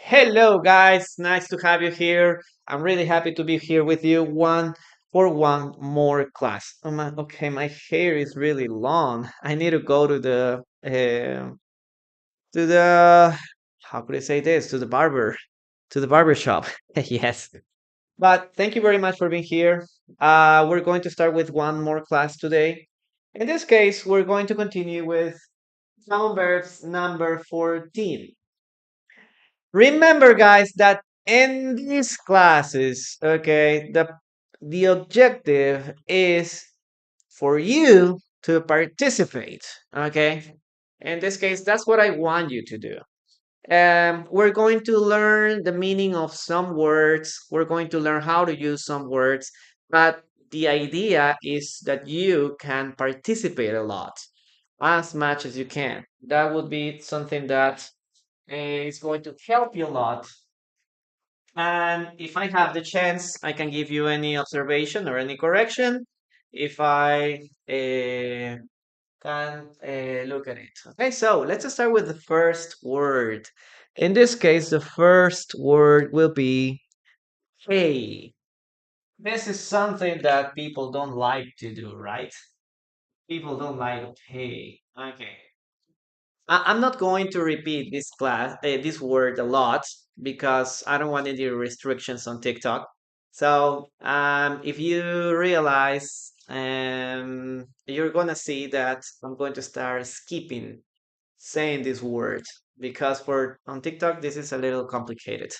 Hello, guys. Nice to have you here. I'm really happy to be here with you one more class. Okay, my hair is really long. I need to go to the how could I say this? To the barber shop. Yes. But thank you very much for being here. We're going to start with one more class today. In this case, we're going to continue with noun verbs number 14. Remember, guys, that in these classes, okay, the objective is for you to participate. Okay. In this case, that's what I want you to do. We're going to learn the meaning of some words. We're going to learn how to use some words, but the idea is that you can participate a lot, as much as you can. That would be something that is going to help you a lot. And if I have the chance, I can give you any observation or any correction if I can look at it. Okay, so let's start with the first word. In this case, the first word will be hey. This is something that people don't like to do, right? People don't like hey. Okay. I'm not going to repeat this word a lot because I don't want any restrictions on TikTok. So if you realize, you're gonna see that I'm going to start skipping saying this word because for on TikTok this is a little complicated.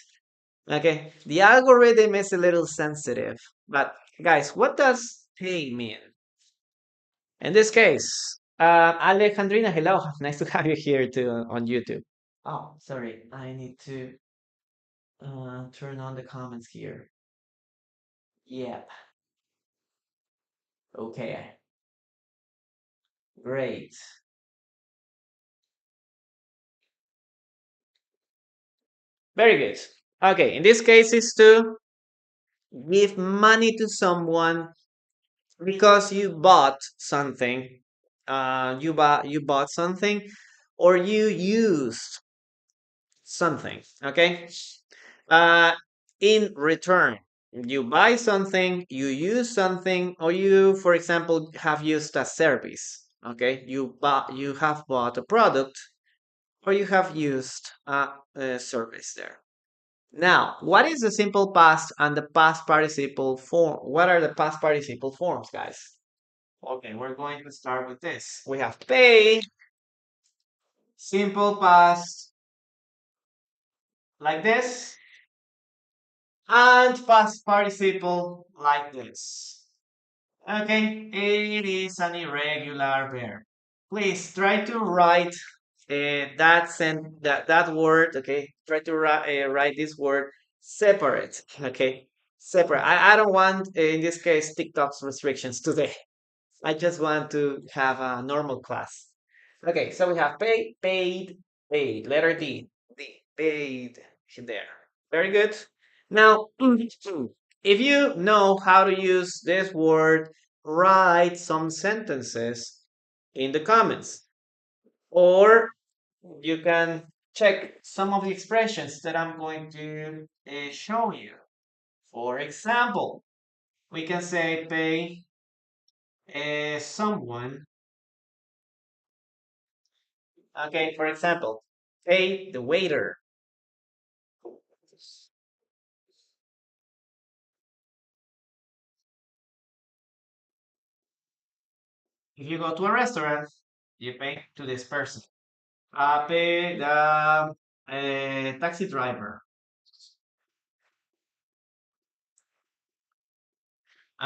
Okay, the algorithm is a little sensitive, but guys, what does pay mean? In this case, Alejandrina, hello. Nice to have you here too on YouTube. Oh, sorry. I need to turn on the comments here. Yep. Okay. Great. Very good. Okay. In this case, is to give money to someone because you bought something. You bought something, or you used something. Okay. Uh, in return, you buy something, you use something, or you, for example, have used a service. Okay, you have bought a product, or you have used a service there. Now, what is the simple past and the past participle form? What are the past participle forms, guys? Okay, we're going to start with this. We have pay, simple past, like this, and past participle like this. Okay, it is an irregular verb. Please try to write that word. Okay, try to write this word separate. Okay, separate. I don't want in this case TikTok's restrictions today. I just want to have a normal class. Okay, so we have paid, paid, paid. Letter D, D, paid there. Very good. Now, if you know how to use this word, write some sentences in the comments, or you can check some of the expressions that I'm going to show you. For example, we can say pay someone. Okay, for example, pay the waiter. If you go to a restaurant, you pay to this person. Pay the taxi driver.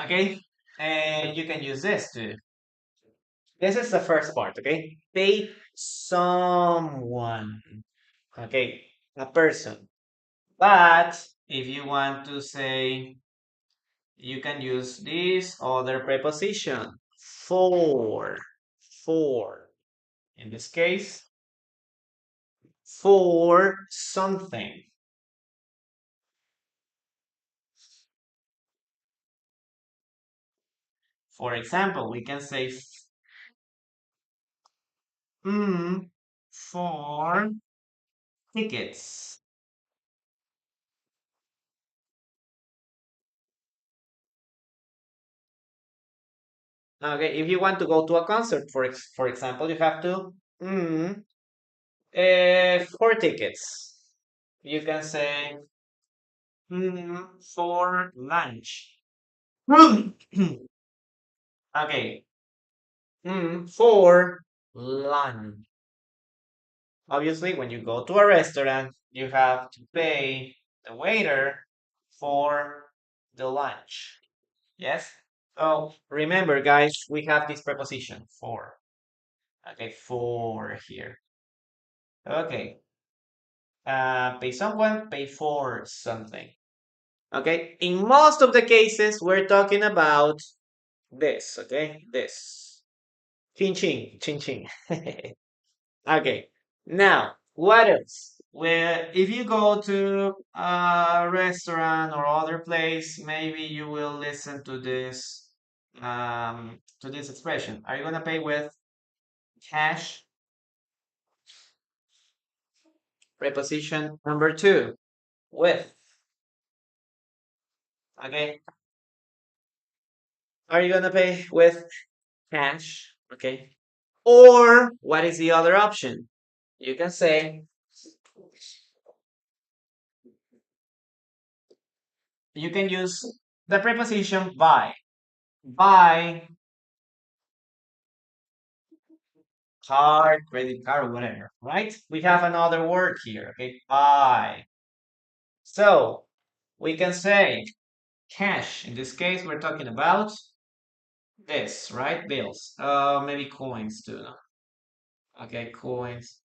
Okay, and you can use this too. This is the first part. Okay, pay someone. Okay, a person. But if you want to say, you can use this other preposition for. For. In this case, for something. For example, we can say for tickets. Okay, if you want to go to a concert, for example, you have to mm, 4 tickets. You can say for lunch. Okay, for lunch. Obviously, when you go to a restaurant, you have to pay the waiter for the lunch. Yes? So remember, guys, we have this preposition for. Okay, for here. Okay. Pay someone, pay for something. Okay. In most of the cases, we're talking about this. Okay. This. Ching ching. Ching ching. Okay. Now, what else? Well, if you go to a restaurant or other place, maybe you will listen to this expression. Are you gonna pay with cash? Preposition number two, with. Okay. Are you gonna pay with cash? Okay. Or what is the other option? You can say, you can use the preposition by. By card, credit card, or whatever, right? We have another word here, okay? By. So we can say cash. In this case, we're talking about this, right? Bills. Maybe coins too. No? Okay, coins.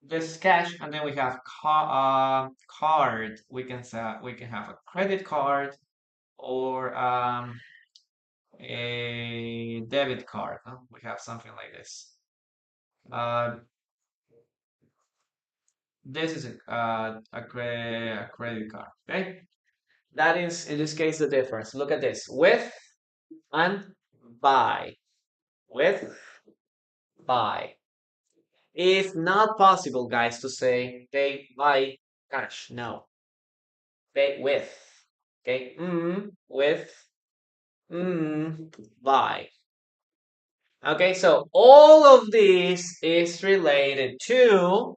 This is cash, and then we have card. We can have a credit card or a debit card. Huh? We have something like this. Uh, this is a credit card. Okay, that is in this case the difference. Look at this: with and by. With, by. It's not possible, guys, to say pay by cash. No, pay with. Okay, with, by. Okay, so all of this is related to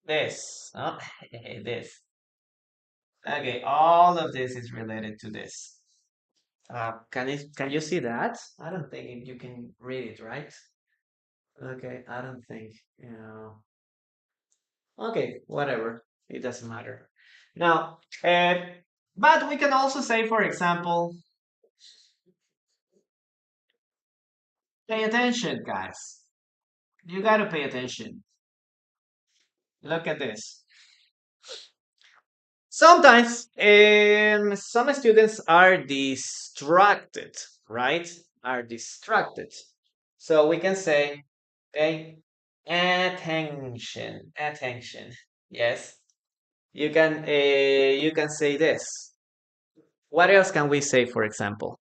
this. Oh, this. Okay, all of this is related to this. Can you see that? I don't think you can read it, right? Okay, I don't think. Okay, whatever. It doesn't matter. Now, but we can also say, for example, pay attention, guys. You gotta pay attention. Look at this. Sometimes some students are distracted, right? Are distracted. So we can say, pay attention, attention. Yes, you can say this. What else can we say, for example?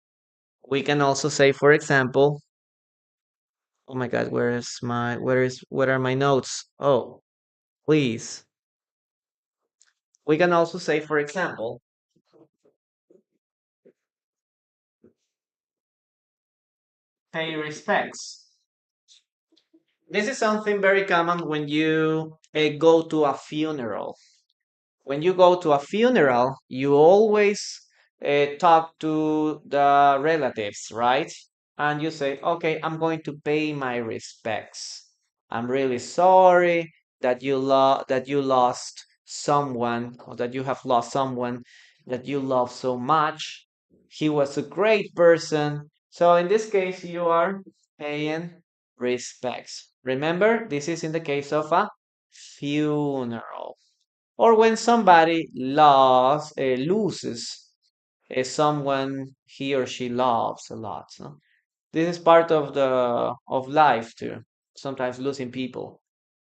We can also say, for example, oh my God, where are my notes? Oh, please. We can also say, for example, pay respects. This is something very common when you go to a funeral. When you go to a funeral, you always talk to the relatives, right? And you say, okay, I'm going to pay my respects. I'm really sorry that that you lost someone, or that you have lost someone that you love so much. He was a great person. So in this case, you are paying respects. Remember, this is in the case of a funeral, or when somebody loses someone he or she loves a lot. No? This is part of the of life too. Sometimes losing people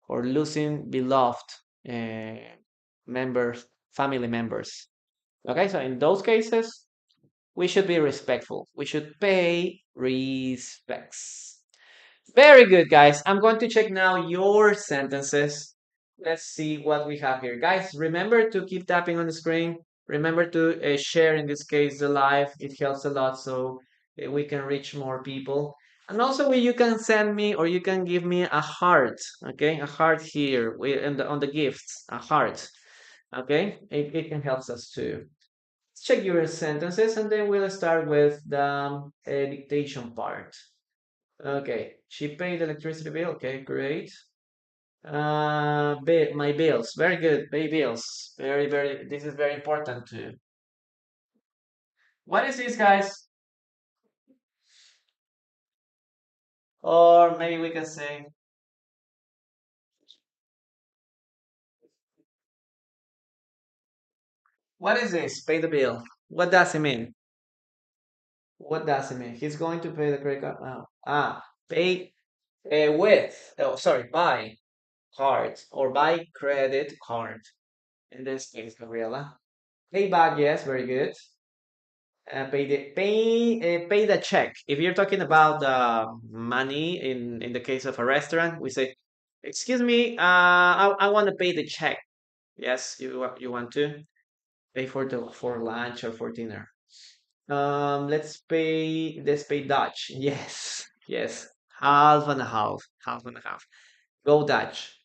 or losing beloved uh, members, family members. Okay, so in those cases, we should be respectful. We should pay respects. Very good, guys. I'm going to check now your sentences. Let's see what we have here. Guys, remember to keep tapping on the screen. Remember to share, in this case, the live. It helps a lot so we can reach more people. And also, you can send me or you can give me a heart, okay? A heart here on the gifts, a heart, okay? It can help us too. Check your sentences and then we'll start with the dictation part. Okay, she paid the electricity bill. Okay, great. My bills. Very good. Pay bills. Very. This is very important too. What is this, guys? Or maybe we can say, what is this? Pay the bill. What does it mean? What does it mean? He's going to pay the credit card. Pay by card or by credit card. In this case, Gabriela. Pay back, yes, very good. Pay the check. If you're talking about money in the case of a restaurant, we say, "Excuse me, I want to pay the check." Yes, you want to pay for lunch or for dinner. Let's pay Dutch. Yes, yes, half and a half, half and a half. Go Dutch.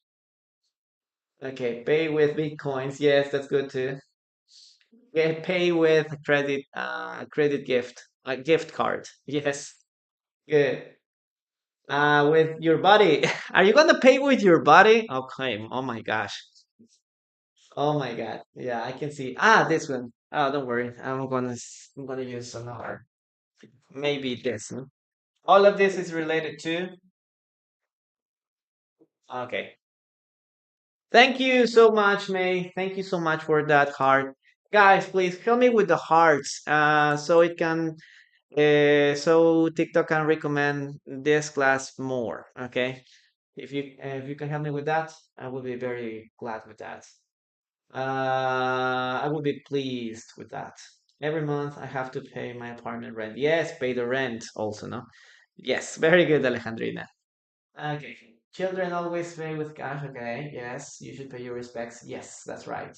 Okay, pay with bitcoins. Yes, that's good too. Pay with credit gift, a gift card. Yes, good. With your body. Are you gonna pay with your body? Okay. Oh my gosh. Oh my god. Yeah, I can see. This one. Oh, don't worry. I'm gonna use another. Maybe this. No? All of this is related to. Okay. Thank you so much, May. Thank you so much for that heart. Guys, please help me with the hearts. So it can so TikTok can recommend this class more. Okay. If you can help me with that, I will be very glad with that. I would be pleased with that. Every month I have to pay my apartment rent. Yes, pay the rent also, no? Yes, very good, Alejandrina. Okay. Children always pay with cash. Okay. Yes, you should pay your respects. Yes, that's right.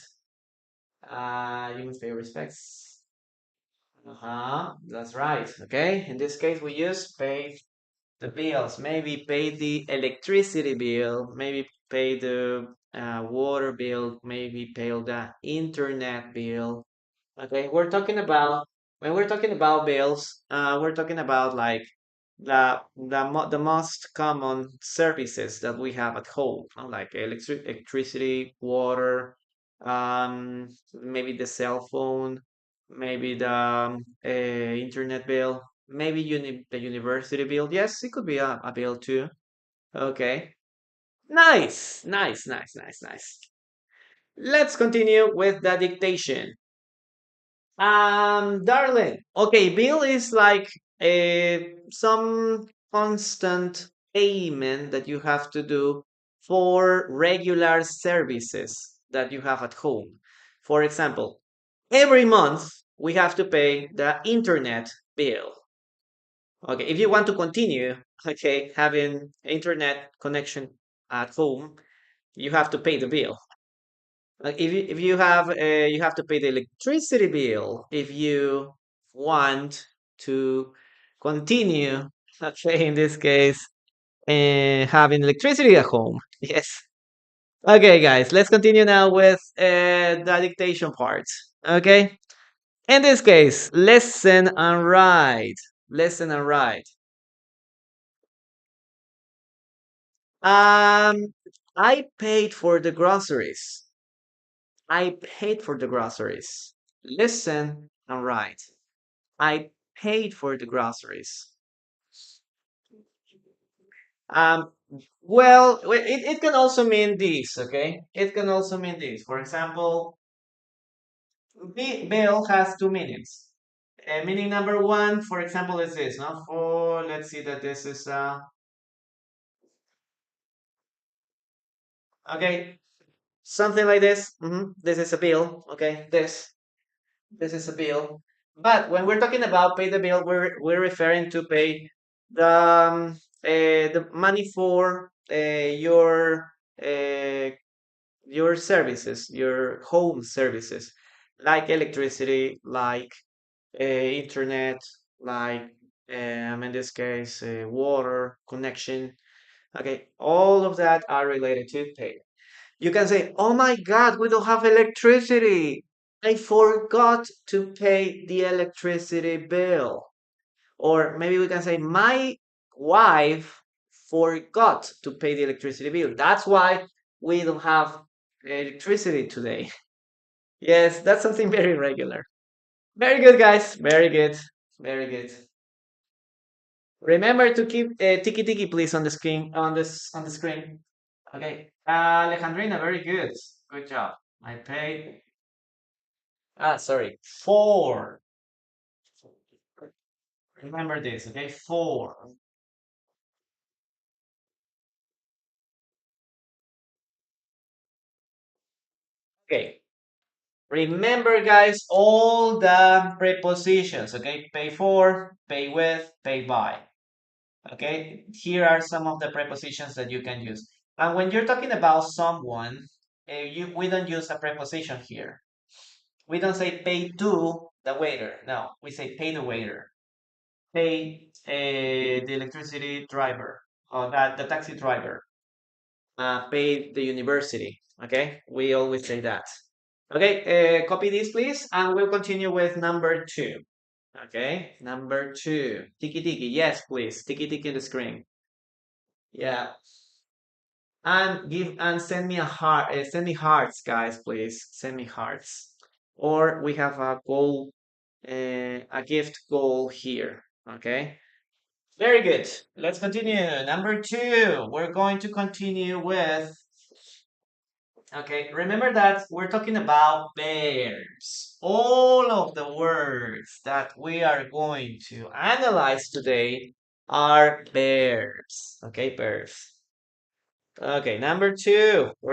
You must pay your respects. That's right. Okay. In this case, we use pay the bills. Maybe pay the electricity bill. Maybe pay the water bill. Maybe pay the internet bill. Okay, when we're talking about bills, we're talking about like the most common services that we have at home, like electricity, water, maybe the cell phone, maybe the internet bill, maybe the university bill. Yes, it could be a bill too. Okay, nice. Let's continue with the dictation. Darling. Okay, bill is like some constant payment that you have to do for regular services that you have at home. For example, every month we have to pay the internet bill. Okay, if you want to continue, okay, having internet connection at home, you have to pay the bill. Like you have to pay the electricity bill if you want to continue, let's say in this case, having electricity at home. Yes. Okay, guys, let's continue now with the dictation part. Okay. In this case, listen and write. Listen and write. Um, I paid for the groceries. I paid for the groceries. Listen and write. I paid for the groceries. Um, it can also mean this, okay? It can also mean this. For example, bill has two meanings. Meaning number one, for example, is this, no? For let's see that this is okay, something like this. This is a bill, okay? This is a bill. But when we're talking about pay the bill, we're referring to pay the money for your services, your home services. like electricity, like internet, like in this case, water connection. Okay, all of that are related to pay. You can say, "Oh my God, we don't have electricity. I forgot to pay the electricity bill." Or maybe we can say, "My wife forgot to pay the electricity bill. That's why we don't have electricity today." Yes, that's something very regular. Very good, guys. Very good. Very good. Remember to keep tiki tiki, please, on the screen. On the screen. Okay. Alejandrina, very good. Good job. I paid. Sorry. Four. Remember this. Okay. Four. Okay. Remember, guys, all the prepositions. Okay. Pay for, pay with, pay by. Okay, here are some of the prepositions that you can use. And when you're talking about someone, we don't use a preposition here. We don't say pay to the waiter. No, we say pay the waiter. Pay the electricity driver or that the taxi driver. Pay the university. Okay, we always say that. Okay, copy this, please, and we'll continue with number two. Okay, number two. Tiki tiki. Yes, please. Tiki tiki the screen. Yeah. And give and send me a heart. Send me hearts, guys, please. Send me hearts. Or we have a goal, a gift goal here. Okay. Very good. Let's continue. Number two. We're going to continue with. Okay. Remember that we're talking about verbs. All of the words that we are going to analyze today are verbs. Okay, verbs. Okay, number two, we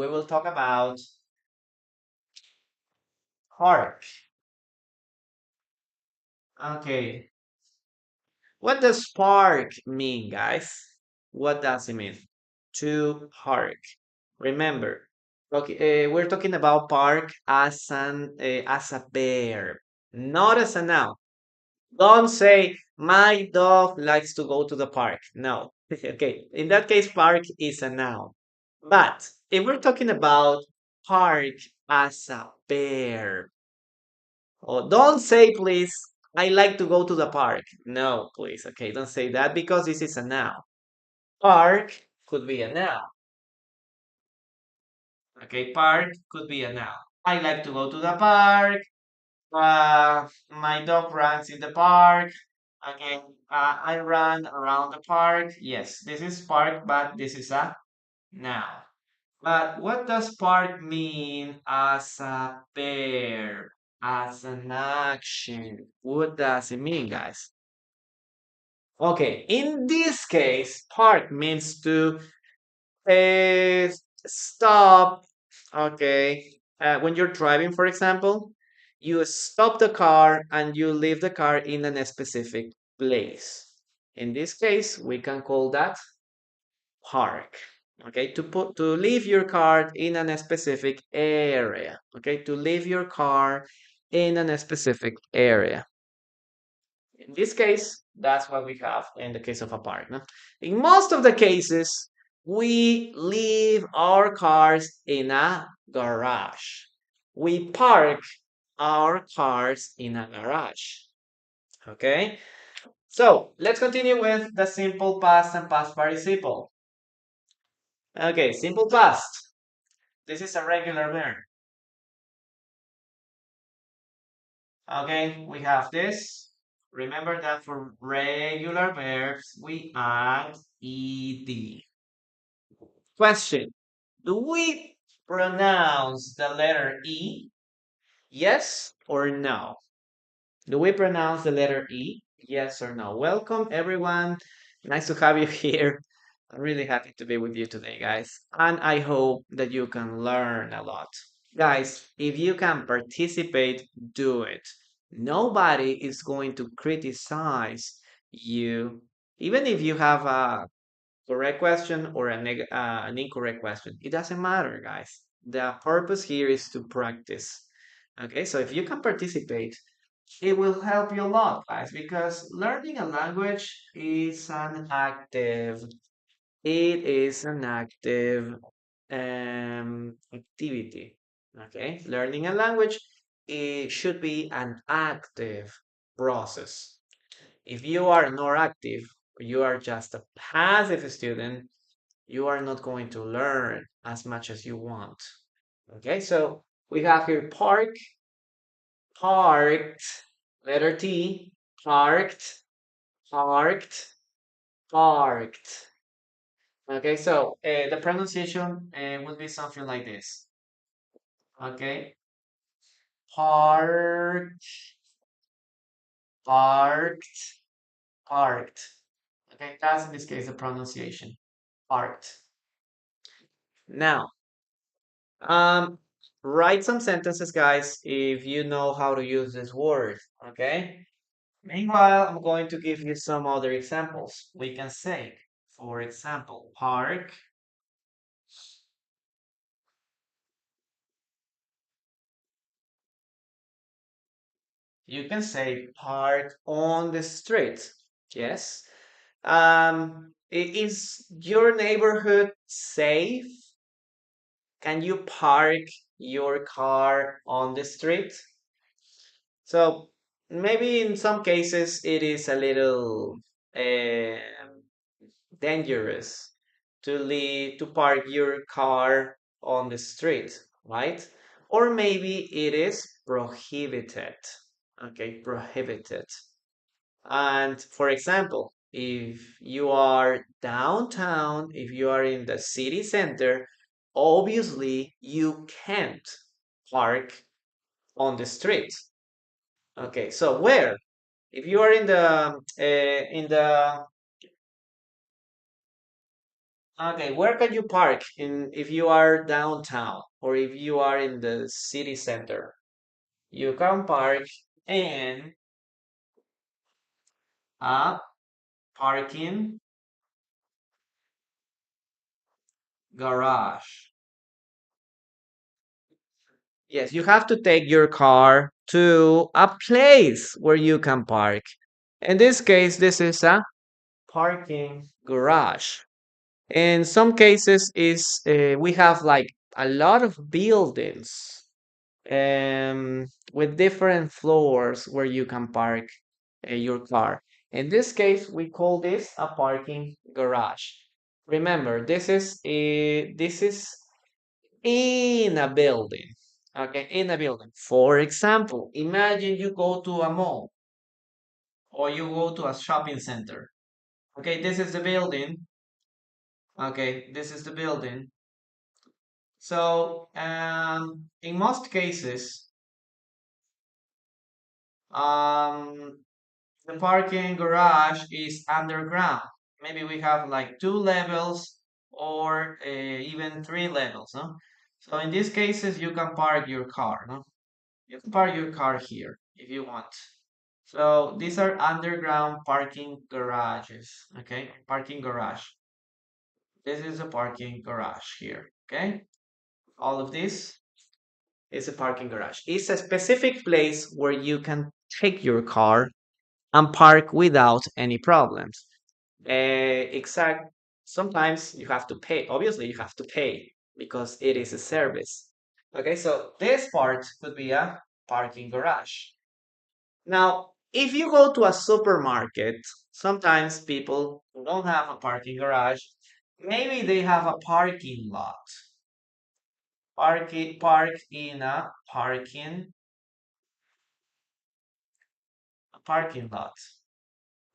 will talk about hark. Okay, what does park mean, guys? What does it mean? To hark. Remember, okay, we're talking about park as a verb, not as a noun. Don't say my dog likes to go to the park. No. Okay, in that case, park is a noun. But if we're talking about park as a verb, oh, don't say, please, I like to go to the park. No, please. Okay, don't say that because this is a noun. Park could be a noun. Okay, park could be a noun. I like to go to the park. My dog runs in the park. Okay, I run around the park. Yes, this is park, but this is a noun. But what does part mean as a verb, as an action? What does it mean, guys? Okay, in this case, part means to uh, stop. Okay, when you're driving, for example, you stop the car and you leave the car in a specific place. In this case, we can call that park. Okay, to leave your car in a specific area. Okay, to leave your car in a specific area. In this case, that's what we have in the case of a park. No? In most of the cases, we leave our cars in a garage. We park our cars in a garage. Okay, so let's continue with the simple past and past participle. Okay, simple past. This is a regular verb. Okay, we have this. Remember that for regular verbs, we add ed. Question. Do we pronounce the letter E? Yes or no? Do we pronounce the letter E? Yes or no? Welcome, everyone. Nice to have you here. I'm really happy to be with you today, guys. And I hope that you can learn a lot. Guys, if you can participate, do it. Nobody is going to criticize you, even if you have a correct question or an incorrect question. It doesn't matter, guys. The purpose here is to practice. Okay, so if you can participate, it will help you a lot, guys, because learning a language is an active. It is an active activity. Okay, learning a language, it should be an active process. If you are not active, you are just a passive student, you are not going to learn as much as you want. Okay, so we have here parked, letter T, parked, parked, parked. Okay, so the pronunciation would be something like this. Okay, parked, parked, parked. Okay, that's in this case the pronunciation, parked. Now, um, write some sentences, guys, if you know how to use this word. Okay. Meanwhile, I'm going to give you some other examples. We can say, for example, park. You can say park on the street. Yes. Is your neighborhood safe? Can you park your car on the street? So maybe in some cases it is a little dangerous to park your car on the street, right? Or maybe it is prohibited. Okay, prohibited. And for example, if you are downtown, if you are in the city center, obviously you can't park on the street. Okay, so where? If you are in the okay, where can you park in if you are downtown or if you are in the city center? You can park in a parking garage. Yes, you have to take your car to a place where you can park. In this case, this is a parking garage. In some cases, is we have like a lot of buildings with different floors where you can park your car. In this case, we call this a parking garage. Remember, this is in a building. Okay, in a building. For example, imagine you go to a mall or you go to a shopping center. Okay, this is the building. Okay, this is the building. So, in most cases, um, the parking garage is underground. Maybe we have like 2 levels or even 3 levels, no? So in these cases, you can park your car, no? You can park your car here if you want. So these are underground parking garages, okay? Parking garage. This is a parking garage here, okay? All of this is a parking garage. It's a specific place where you can take your car and park without any problems. Exact. Sometimes you have to pay. Obviously, you have to pay because it is a service. Okay, so this part could be a parking garage. Now, if you go to a supermarket, sometimes people don't have a parking garage. Maybe they have a parking lot. Park in a parking lot.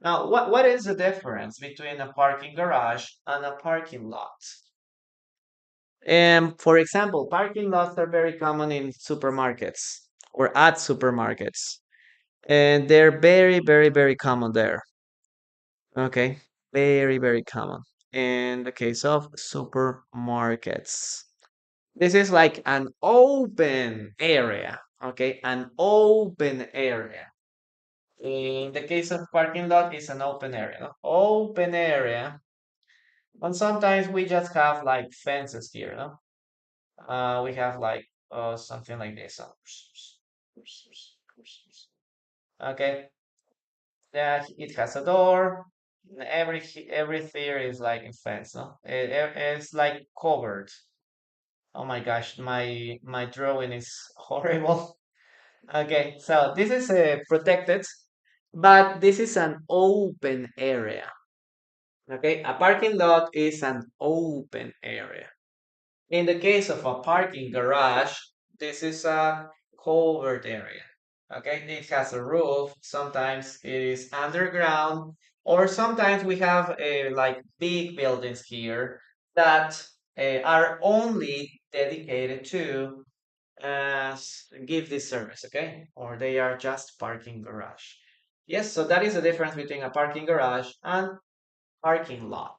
Now, what is the difference between a parking garage and a parking lot? For example, parking lots are very common in supermarkets or at supermarkets, and they're very, very, very common there. Okay, very, very common in the case of supermarkets. This is like an open area. Okay, an open area. In the case of parking lot, it's an open area. No? Open area. And sometimes we just have like fences here, no? We have like something like this. Okay, yeah, it has a door. Every theory is like in fence, no? It's like covered. Oh my gosh, my drawing is horrible. Okay, so this is protected, but this is an open area. Okay, a parking lot is an open area. In the case of a parking garage, this is a covered area. Okay, it has a roof. Sometimes it is underground, or sometimes we have like big buildings here that are only dedicated to give this service. Okay, or they are just parking garage. Yes, so that is the difference between a parking garage and parking lot.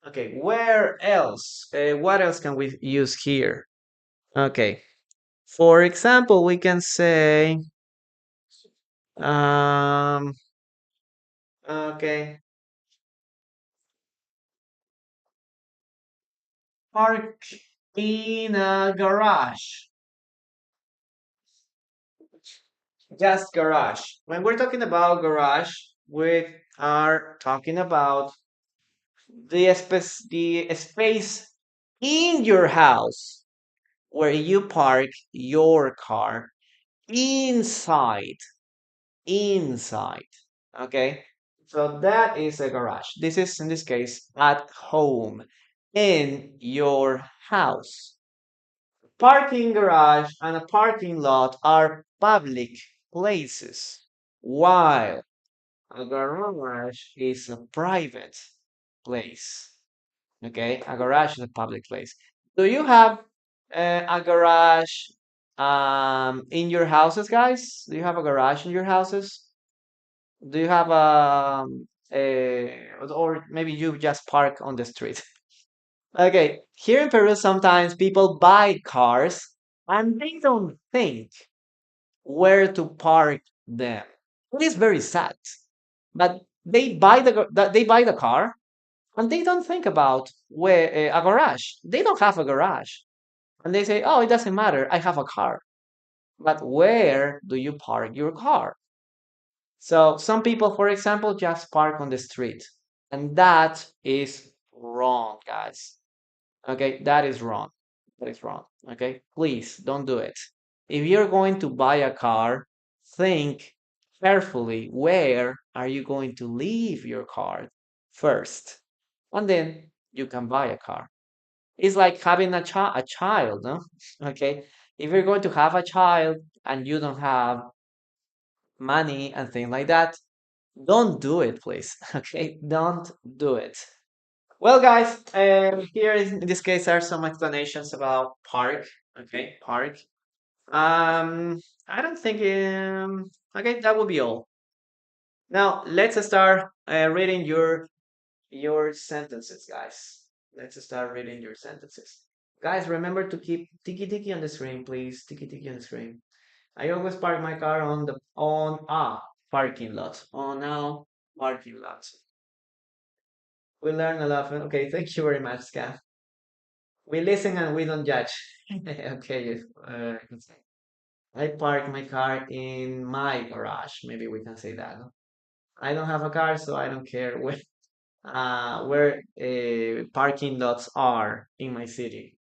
Okay, where else? What else can we use here? Okay, for example, we can say, um, okay, park in a garage, just garage. When we're talking about garage, we are talking about the space in your house where you park your car inside. Inside. Okay. So that is a garage. This is in this case at home in your house. Parking garage and a parking lot are public places, while a garage is a private place. Okay, a garage is a public place. Do you have a garage in your houses, guys? Do you have a garage in your houses? Do you have or maybe you just park on the street? Okay, here in Peru, sometimes people buy cars and they don't think where to park them. It is very sad, but they buy the car and they don't think about where a garage. They don't have a garage, and they say, "Oh, it doesn't matter. I have a car." But where do you park your car? So some people, for example, just park on the street, and that is wrong, guys. Okay, that is wrong. That is wrong. Okay, please don't do it. If you're going to buy a car, think carefully where are you going to leave your car first, and then you can buy a car. It's like having a child, no? Okay, if you're going to have a child and you don't have money and things like that, don't do it, please. Okay, don't do it. Well, guys, here in this case are some explanations about park. Okay, park. I don't think. Okay, that will be all. Now let's start reading your sentences, guys. Let's start reading your sentences, guys. Remember to keep tiki tiki on the screen, please. Tiki tiki on the screen. I always park my car on a parking lot. On a parking lot. We learn a lot. Okay, thank you very much, Scott. We listen and we don't judge. Okay, I park my car in my garage. Maybe we can say that. No? I don't have a car, so I don't care where parking lots are in my city.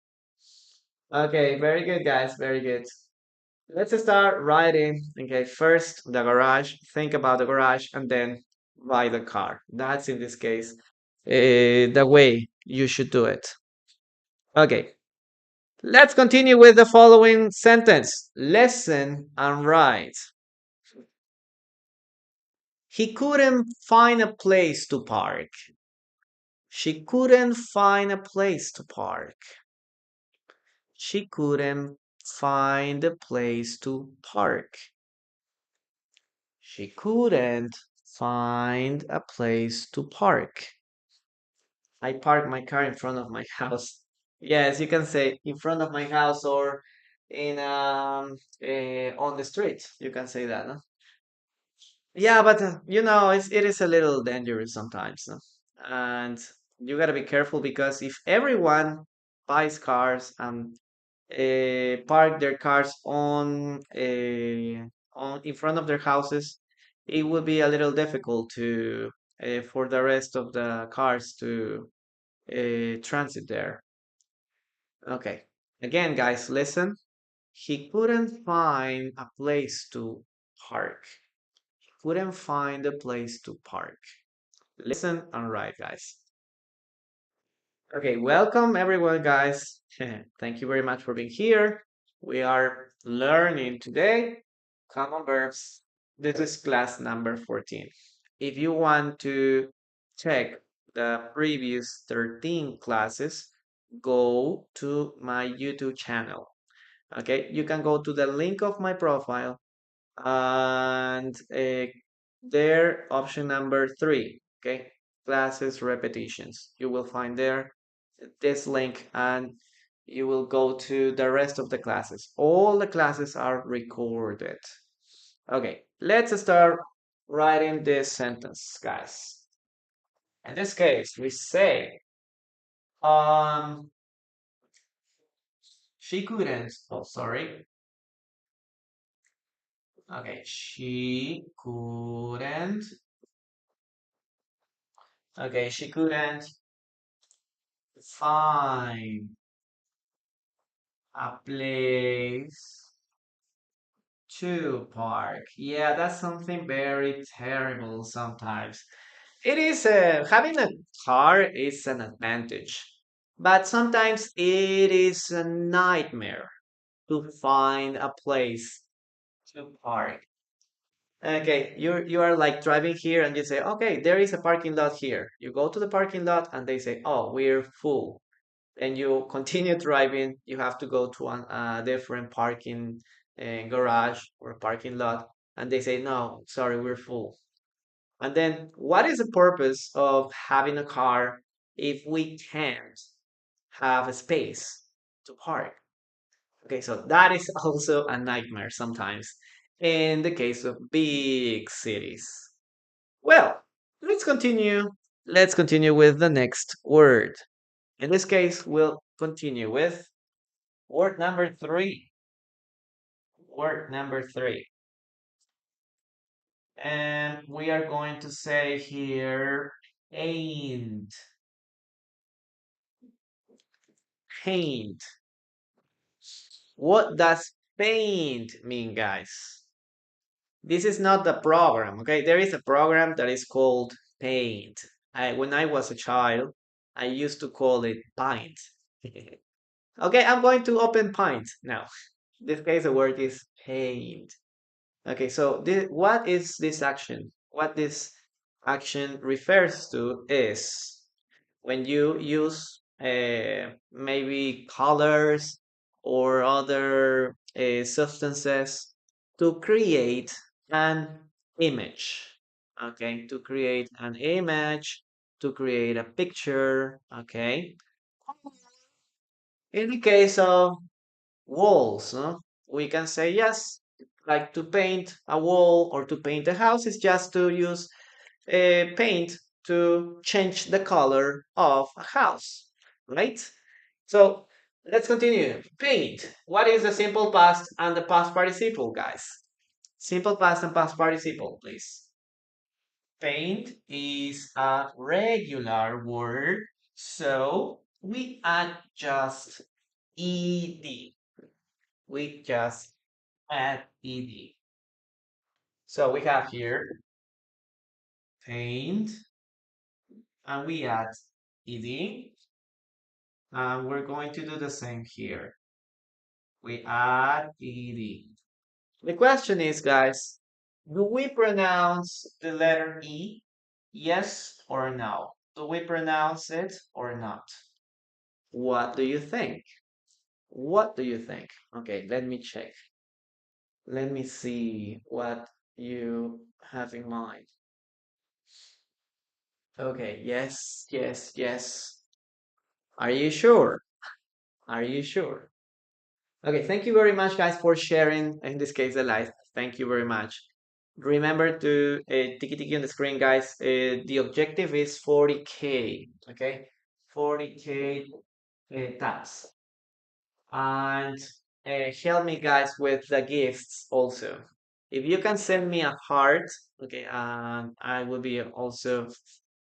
Okay, very good, guys. Very good. Let's start writing. Okay, first the garage. Think about the garage, and then buy the car. That's in this case the way you should do it. Okay. Let's continue with the following sentence. Listen and write. He couldn't find a place to park. She couldn't find a place to park. She couldn't find a place to park. She couldn't find a place to park. I park my car in front of my house. Yes, you can say in front of my house or in on the street. You can say that, no? Yeah, but it is a little dangerous sometimes, no? And you gotta be careful because if everyone buys cars and park their cars on in front of their houses, it would be a little difficult to for the rest of the cars to transit there. Okay. Again, guys, listen. He couldn't find a place to park. He couldn't find a place to park. Listen and write, guys. Okay, welcome everyone, guys. Thank you very much for being here. We are learning today common verbs. This is class number 14. If you want to check the previous 13 classes, go to my YouTube channel. Okay, you can go to the link of my profile and there option number 3. Okay, classes repetitions. You will find there this link and you will go to the rest of the classes. All the classes are recorded. Okay, let's start writing this sentence, guys. In this case, we say, um, she couldn't, oh, sorry. Okay, she couldn't find a place to park. Yeah, that's something very terrible sometimes. It is having a car is an advantage, but sometimes it is a nightmare to find a place to park. Okay, you are like driving here and you say, okay, there is a parking lot here. You go to the parking lot and they say, oh, we're full. And you continue driving, you have to go to a different parking garage or parking lot, and they say, no, sorry, we're full. And then, what is the purpose of having a car if we can't have a space to park? Okay, so that is also a nightmare sometimes in the case of big cities. Well, let's continue. Let's continue with the next word. In this case, we'll continue with word number 3. Word number 3. And we are going to say here paint. Paint. What does paint mean, guys? This is not the program, okay? There is a program that is called paint. When I was a child, I used to call it paint. Okay, I'm going to open paint now. In this case, the word is paint. Okay, so what is this action? What this action refers to is when you use maybe colors or other substances to create an image. Okay, to create an image, to create a picture. Okay, in the case of walls, no? We can say yes, like to paint a wall or to paint a house is just to use paint to change the color of a house, right? So let's continue. Paint. What is the simple past and the past participle, guys? Simple past and past participle, please. Paint is a regular word, so we add just ed. We just add ed. So we have here paint, and we add ed, and we're going to do the same here. We add ed. The question is, guys, do we pronounce the letter E? Yes or no? Do we pronounce it or not? What do you think? What do you think? Okay, let me check. Let me see what you have in mind. Okay, yes, yes, yes. Are you sure? Are you sure? Okay, thank you very much, guys, for sharing, in this case, the live. Thank you very much. Remember to tiki tiki on the screen, guys. The objective is 40K, okay? 40K task. And help me guys with the gifts also. If you can send me a heart, okay, I will be also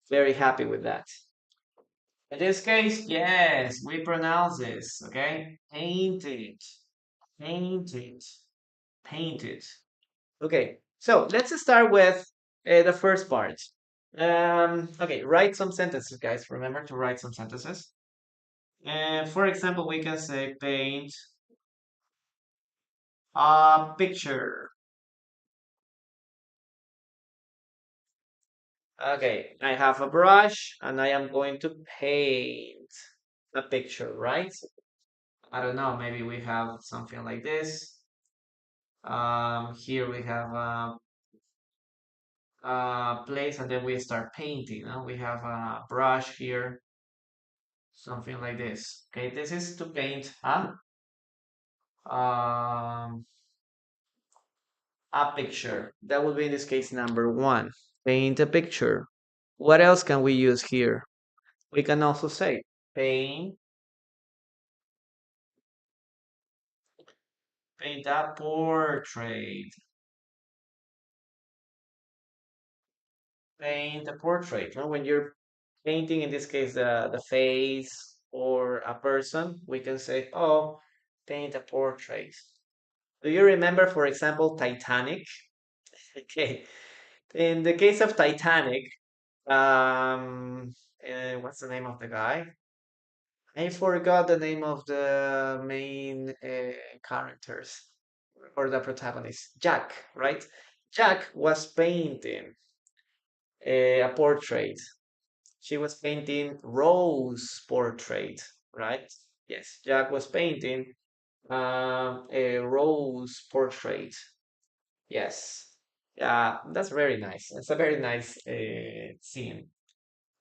very happy with that. In this case, yes, we pronounce this, okay? Painted, painted, painted. Okay, so let's start with the first part. Okay, write some sentences, guys. Remember to write some sentences. And for example, we can say paint a picture. Okay, I have a brush and I am going to paint a picture, right? I don't know, maybe we have something like this. Here we have a place and then we start painting. We have a brush here, something like this. Okay, this is to paint um, a picture. That would be in this case number one. Paint a picture. What else can we use here? We can also say paint, paint a portrait. Paint a portrait. When you're painting, in this case, the face or a person, we can say, oh, paint a portrait. Do you remember, for example, Titanic? Okay. In the case of Titanic, what's the name of the guy? I forgot the name of the main characters or the protagonist. Jack, right? Jack was painting a portrait. She was painting Rose portrait, right? Yes, Jack was painting a Rose portrait. Yes. Yeah, that's very nice. It's a very nice scene.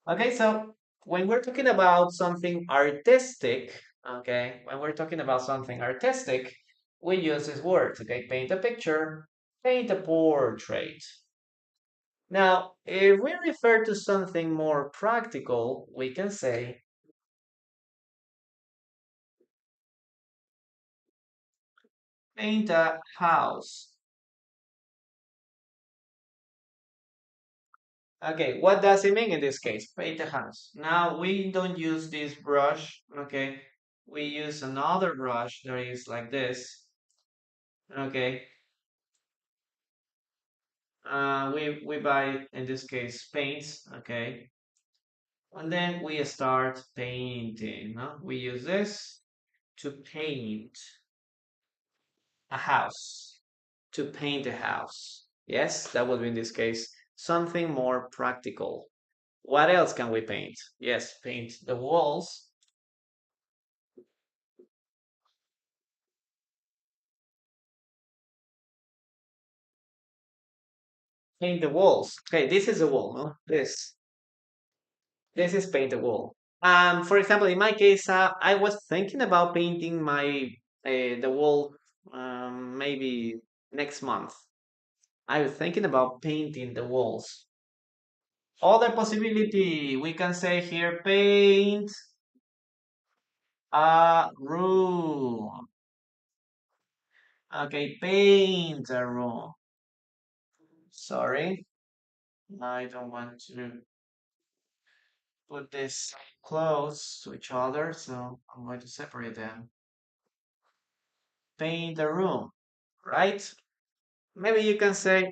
Okay, so when we're talking about something artistic, okay, when we're talking about something artistic, we use this word, okay? Paint a picture, paint a portrait. Now, if we refer to something more practical, we can say paint a house. Okay, what does it mean in this case? Paint a house. Now, we don't use this brush, okay? We use another brush that is like this, okay? We buy, in this case, paints, okay? And then we start painting, no? We use this to paint a house. To paint a house. Yes, that would be in this case something more practical. What else can we paint? Yes, paint the walls. Paint the walls. Okay, this is a wall, no? This is paint the wall. For example, in my case, I was thinking about painting my the wall maybe next month. I was thinking about painting the walls. Other possibility, we can say here, paint a room. Okay, paint a room. Sorry, I don't want to put this close to each other, so I'm going to separate them. Paint a room, right? Maybe you can say,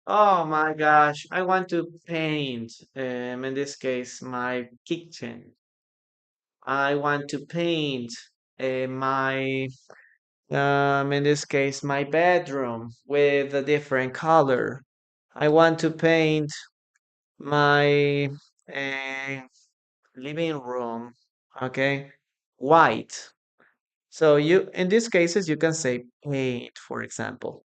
oh my gosh, I want to paint, in this case, my kitchen. I want to paint my, in this case, my bedroom with a different color. I want to paint my uh, living room, okay, white. So you, in these cases, you can say paint, for example.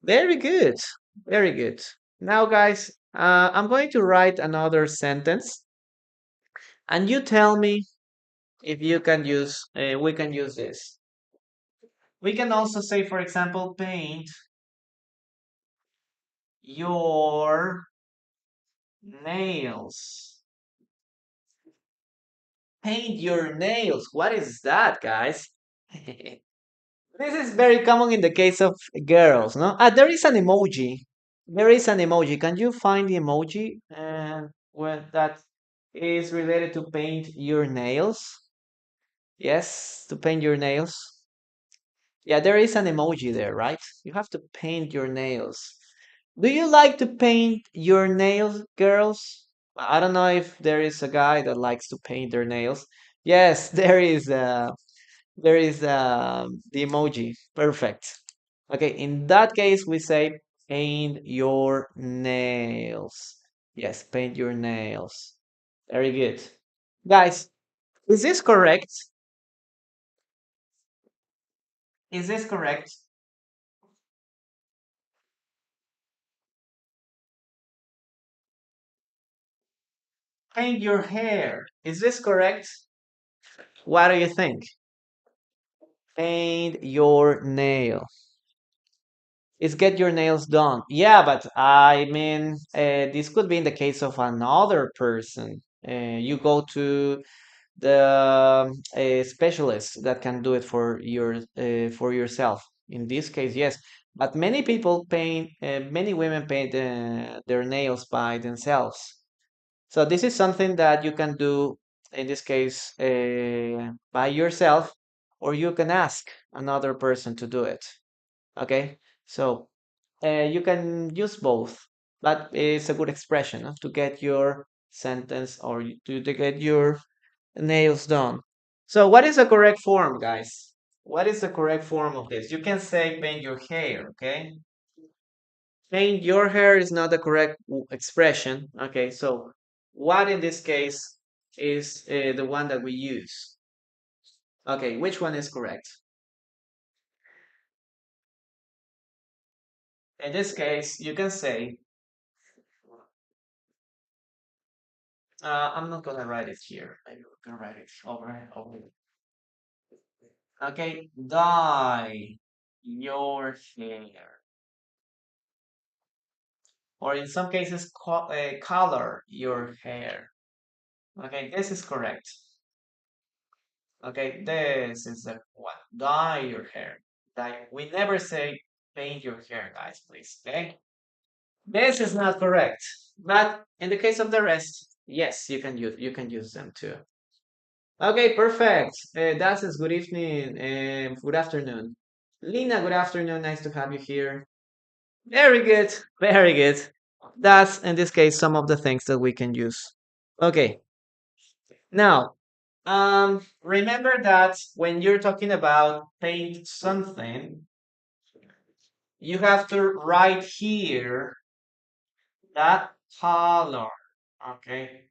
Very good. Very good. Now, guys, I'm going to write another sentence, and you tell me if you can use, we can use this. We can also say, for example, paint your nails. Paint your nails. What is that, guys? This is very common in the case of girls, no? There is an emoji. There is an emoji. Can you find the emoji? And when that is related to paint your nails. Yes, to paint your nails. Yeah, there is an emoji there, right? You have to paint your nails. Do you like to paint your nails, girls? I don't know if there is a guy that likes to paint their nails. Yes, there is. There is the emoji. Perfect. Okay, in that case, we say paint your nails. Yes, paint your nails. Very good. Guys, is this correct? Is this correct? Paint your hair. Is this correct? What do you think? Paint your nail. Is get your nails done. Yeah, but I mean, this could be in the case of another person. You go to the specialist that can do it for yourself. In this case, yes. But many people paint, many women paint their nails by themselves. So this is something that you can do in this case by yourself, or you can ask another person to do it. Okay, so you can use both, but it's a good expression to get your sentence or to get your nails done. So what is the correct form, guys? What is the correct form of this? You can say paint your hair, okay? Paint your hair is not the correct expression. Okay, so what in this case is the one that we use? Okay, which one is correct? In this case, you can say, I'm not gonna write it here. I'm gonna write it over. Okay, dye your hair. Or in some cases, color your hair. Okay, this is correct. Okay, this is the one. Dye your hair. Dye. We never say paint your hair, guys, please. Okay, this is not correct. But in the case of the rest, yes, you can use them too. Okay, perfect. That's it. Good evening and good afternoon. Lina, good afternoon. Nice to have you here. Very good. Very good. That's in this case some of the things that we can use. Okay. Now, remember that when you're talking about paint something, you have to write here that color. Okay.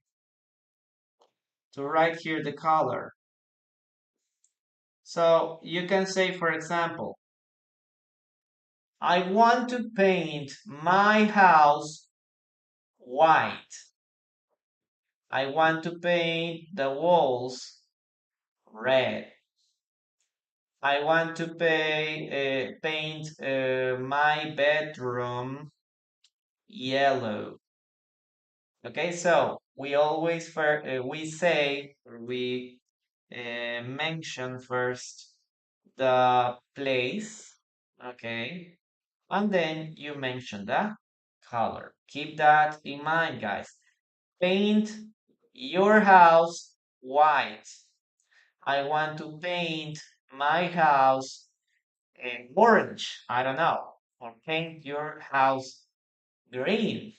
To write here the color. So you can say, for example, I want to paint my house white. I want to paint the walls red. I want to paint my bedroom yellow. Okay, so we always we say we mention first the place, okay, and then you mention the color. Keep that in mind, guys. Paint your house white. I want to paint my house orange. I don't know. Or paint your house green.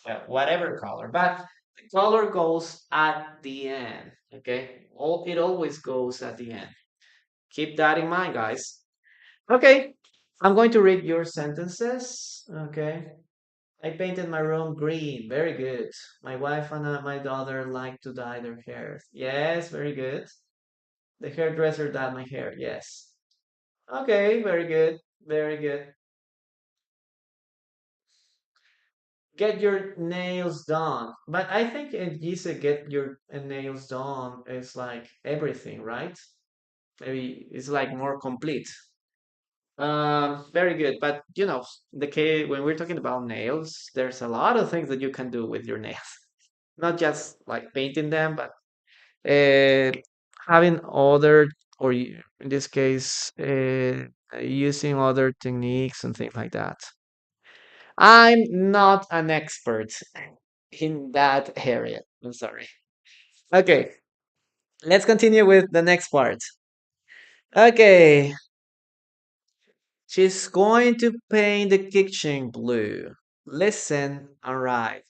Well, whatever color. But the color goes at the end. Okay? It always goes at the end. Keep that in mind, guys. Okay. I'm going to read your sentences. Okay. I painted my room green. Very good. My wife and my daughter like to dye their hair. Yes, very good. The hairdresser dyed my hair. Yes. Okay, very good. Very good. Get your nails done. But I think in Giza, get your nails done is like everything, right? Maybe it's like more complete. Very good. But the case when we're talking about nails, there's a lot of things that you can do with your nails. Not just like painting them, but uh, having other, in this case, using other techniques and things like that. I'm not an expert in that area. I'm sorry. Okay, let's continue with the next part. Okay, she's going to paint the kitchen blue. Listen and write.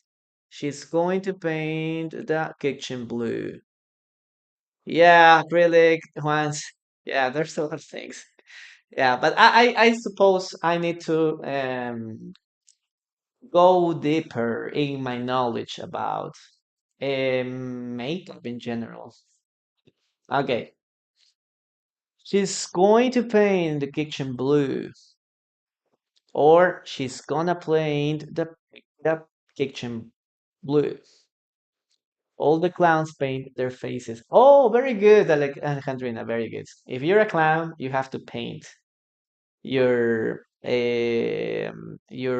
She's going to paint the kitchen blue. Yeah, acrylic ones. Yeah, there's a lot of things. Yeah, but I suppose I need to go deeper in my knowledge about makeup in general. Okay, she's going to paint the kitchen blue, or she's gonna paint the kitchen blue. All the clowns paint their faces. Oh, very good, Alejandrina. Very good. If you're a clown, you have to paint your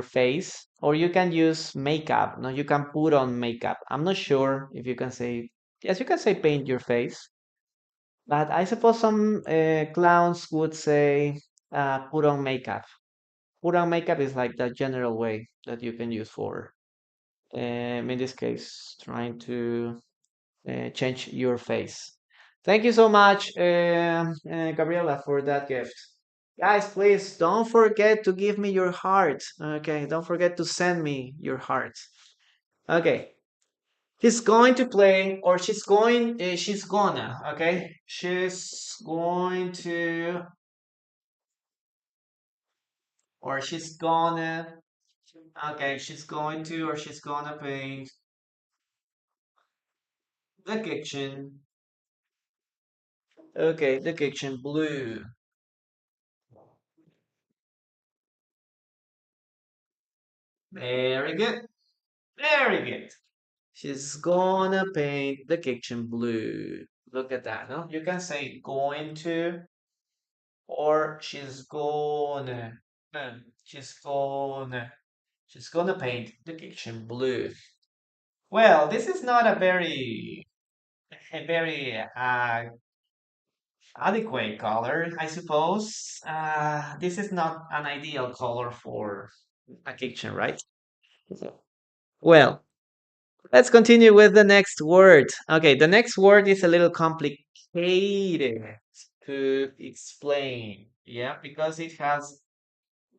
face, or you can use makeup. No, you can put on makeup. I'm not sure if you can say yes. You can say paint your face, but I suppose some clowns would say put on makeup. Put on makeup is like the general way that you can use for in this case trying to change your face. Thank you so much, Gabriela, for that gift. Guys, please don't forget to give me your heart. Okay, don't forget to send me your heart. Okay, he's going to play, or she's gonna. Okay, she's going to, or she's gonna. Okay, she's going to, or she's gonna paint the kitchen. Okay, the kitchen blue. Very good. Very good. She's gonna paint the kitchen blue. Look at that, no? You can say going to, or she's gonna, she's gonna paint the kitchen blue. Well, this is not a very adequate color, I suppose. This is not an ideal color for a kitchen, right? Well, let's continue with the next word. Okay, the next word is a little complicated to explain. Yeah, because it has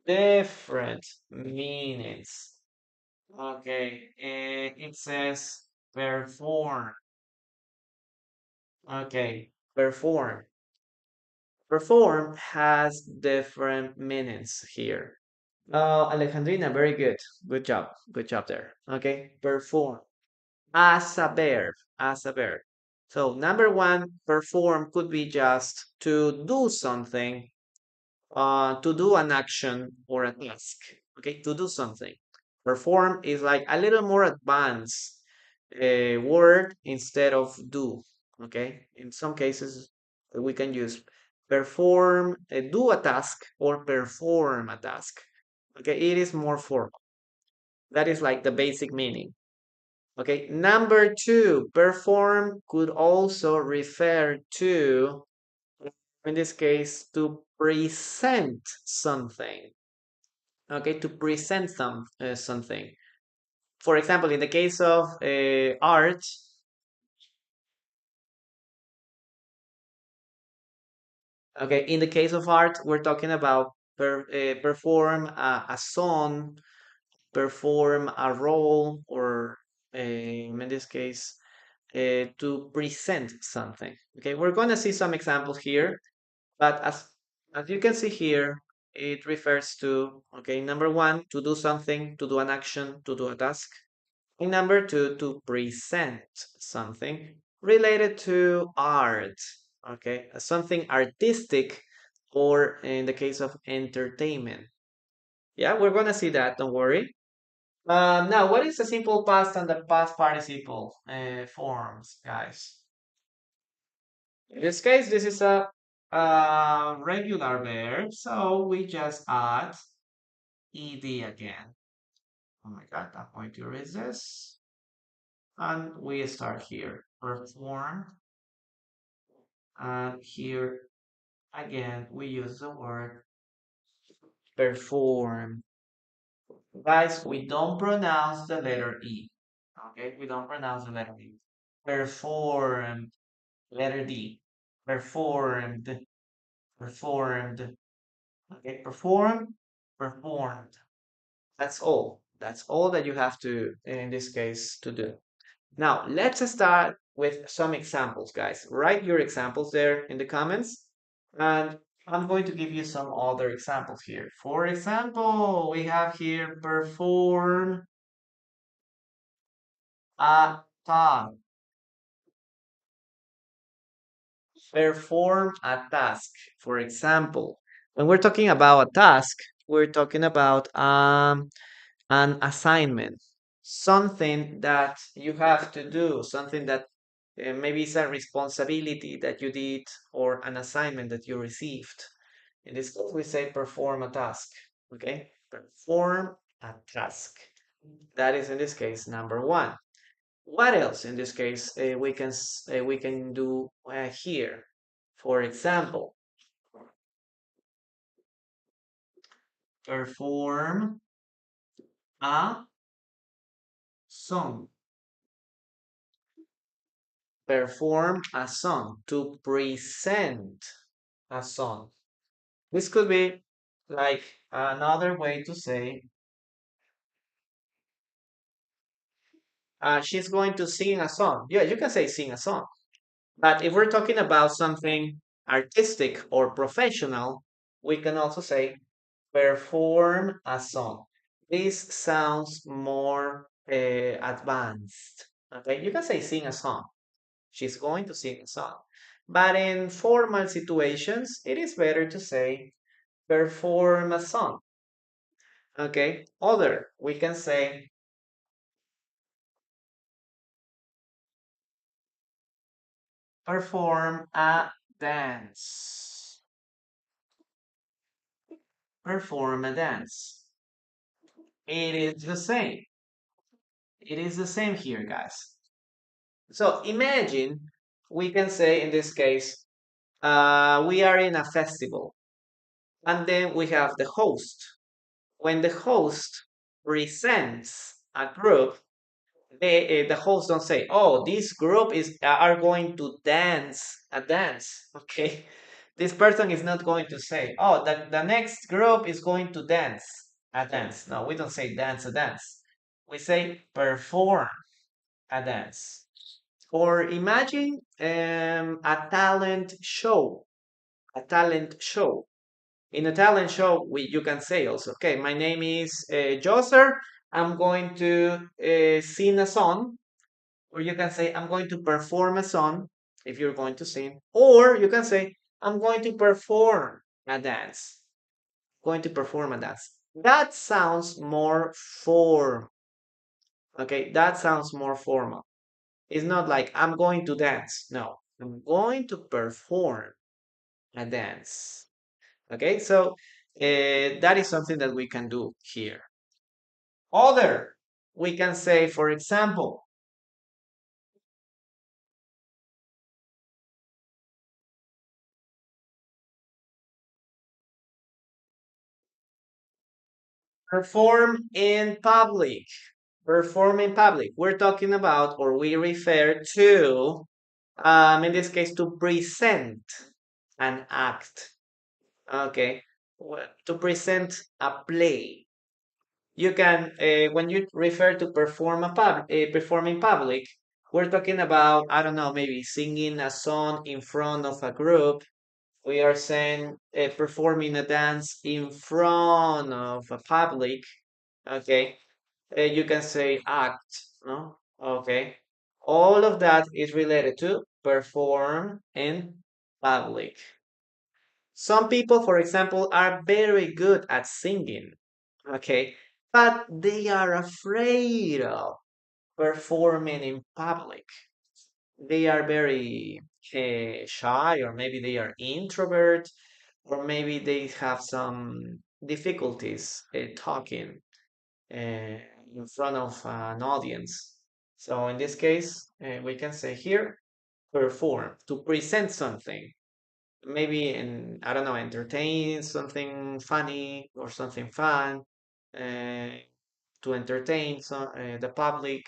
different meanings. Okay, it says perform. Okay, perform. Perform has different meanings here. Alejandrina, very good. Good job. Good job there. Okay, perform. As a verb, as a verb. So number one, perform could be just to do something, to do an action or a task. Okay, to do something. Perform is like a little more advanced word instead of do. Okay, in some cases we can use perform, do a task or perform a task. Okay, it is more formal. That is like the basic meaning. Okay, number two, perform could also refer to, in this case, to present something. Okay, to present something. For example, in the case of art, okay, in the case of art, we're talking about perform a song, perform a role, or in this case, to present something. Okay, we're going to see some examples here, but as you can see here, it refers to, okay, number one, to do something, to do an action, to do a task. And number two, to present something related to art, okay, something artistic, or in the case of entertainment. Yeah, we're gonna see that, don't worry. Now, what is the simple past and the past participle forms, guys? In this case, this is a regular verb, so we just add ed again. Oh my God, I'm going to erase this. And we start here. Perform. And here again, we use the word perform. Guys, we don't pronounce the letter E. Okay, we don't pronounce the letter E. Performed, letter D. Performed, performed. Okay, perform, performed. That's all. That's all that you have to, in this case, to do. Now, let's start with some examples, guys. Write your examples there in the comments, and I'm going to give you some other examples here. For example, we have here perform a task. Perform a task. For example, when we're talking about a task, we're talking about an assignment, something that you have to do, something that maybe it's a responsibility that you did or an assignment that you received. In this case, we say perform a task. Okay, perform a task. That is in this case number one. What else in this case we can do here? For example, perform a song. Perform a song, to present a song. This could be like another way to say she's going to sing a song. Yeah, you can say sing a song. But if we're talking about something artistic or professional, we can also say perform a song. This sounds more advanced. Okay, you can say sing a song. She's going to sing a song. But in formal situations, it is better to say perform a song. Okay, other, we can say perform a dance. Perform a dance. It is the same. It is the same here, guys. So imagine we can say in this case, we are in a festival and then we have the host. When the host presents a group, the host don't say, "Oh, this group is are going to dance a dance." Okay, this person is not going to say, "Oh, the next group is going to dance a dance." No, we don't say dance a dance. We say perform a dance. Or imagine a talent show. A talent show. In a talent show, you can say also, okay, my name is Joser. I'm going to sing a song. Or you can say, I'm going to perform a song if you're going to sing. Or you can say, I'm going to perform a dance. Going to perform a dance. That sounds more formal. Okay, that sounds more formal. It's not like I'm going to dance. No, I'm going to perform a dance. Okay, so that is something that we can do here. Other, we can say, for example, perform in public. Perform in public. We're talking about, or we refer to, in this case, to present an act. Okay, to present a play. You can, when you refer to perform in public, we're talking about, I don't know, maybe singing a song in front of a group. We are saying performing a dance in front of a public. Okay, you can say act, no? Okay, all of that is related to perform in public. Some people, for example, are very good at singing, okay, but they are afraid of performing in public. They are very shy, or maybe they are introvert, or maybe they have some difficulties talking in front of an audience. So in this case, we can say here, perform, to present something. Maybe I don't know, entertain something funny or something fun, uh, to entertain the public,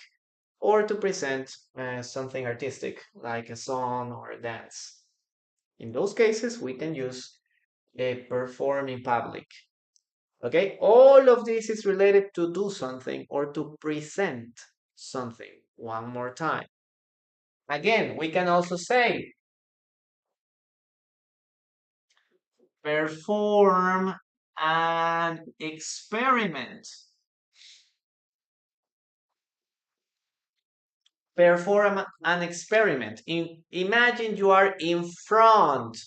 or to present something artistic like a song or a dance. In those cases, we can use perform in public. Okay, all of this is related to do something or to present something. One more time. Again, we can also say perform an experiment. Perform an experiment. Imagine you are in front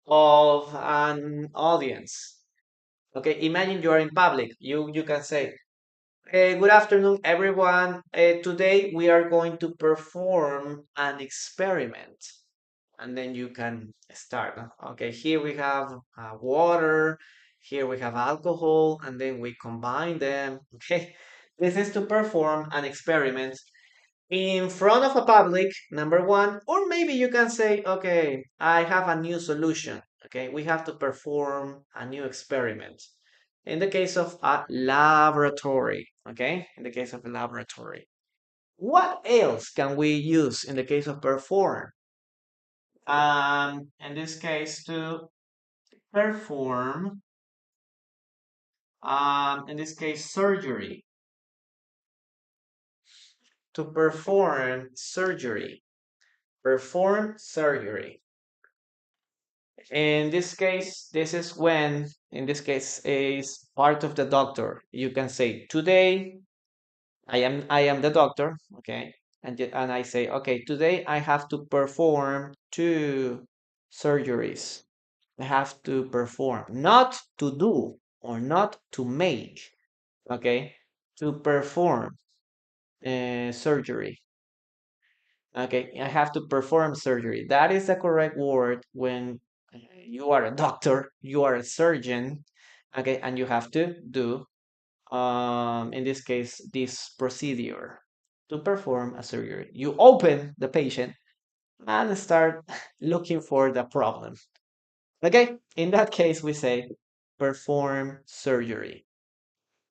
of an audience. Okay, imagine you are in public. You can say, good afternoon, everyone. Today we are going to perform an experiment. And then you can start. Okay, here we have water, here we have alcohol, and then we combine them. Okay, this is to perform an experiment in front of a public, number one, or maybe you can say, okay, I have a new solution. Okay, we have to perform a new experiment. In the case of a laboratory, okay, in the case of a laboratory. What else can we use in the case of perform? In this case, to perform, in this case, surgery. To perform surgery. Perform surgery. In this case, this is when, in this case, is part of the doctor. You can say, today I am the doctor, okay? And I say, okay, today I have to perform two surgeries. I have to perform, not to do or not to make, okay? To perform surgery. Okay, I have to perform surgery. That is the correct word when you are a doctor, you are a surgeon, okay, and you have to do, in this case, this procedure to perform a surgery. You open the patient and start looking for the problem. Okay, in that case, we say perform surgery.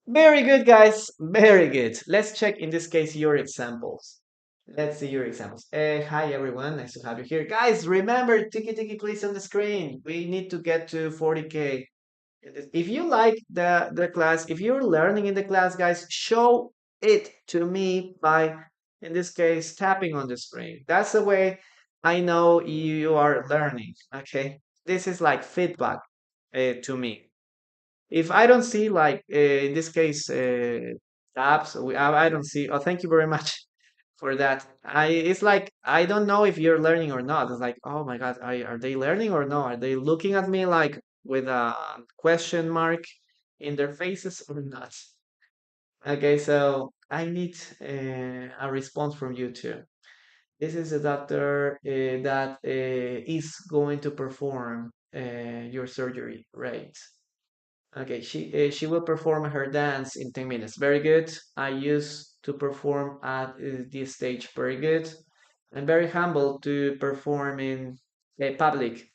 Very good, guys. Very good. Let's check in this case your examples. Let's see your examples. Hi, everyone. Nice to have you here. Guys, remember, tiki please on the screen. We need to get to 40K. If you like the class, if you're learning in the class, guys, show it to me by, in this case, tapping on the screen. That's the way I know you are learning. Okay. This is like feedback to me. If I don't see like in this case tabs, I don't see. Oh, thank you very much for that. It's like I don't know if you're learning or not. It's like, oh my God, are they learning or no? Are they looking at me like with a question mark in their faces or not? Okay, so I need a response from you too. This is a doctor that is going to perform your surgery, right? Okay, she will perform her dance in 10 minutes. Very good. I used to perform at this stage. Very good. I'm very humble to perform in public.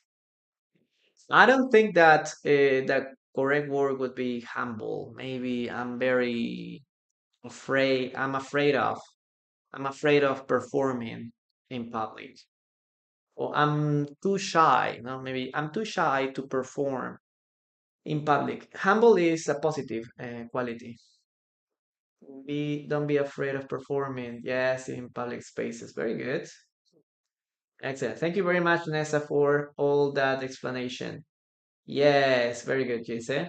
I don't think that the correct word would be humble. Maybe I'm very afraid. I'm afraid of performing in public. Or I'm too shy. No, maybe I'm too shy to perform in public. Humble is a positive quality. Don't be afraid of performing. Yes, in public spaces. Very good. Excellent. Thank you very much, Nessa, for all that explanation. Yes, very good, Jesse.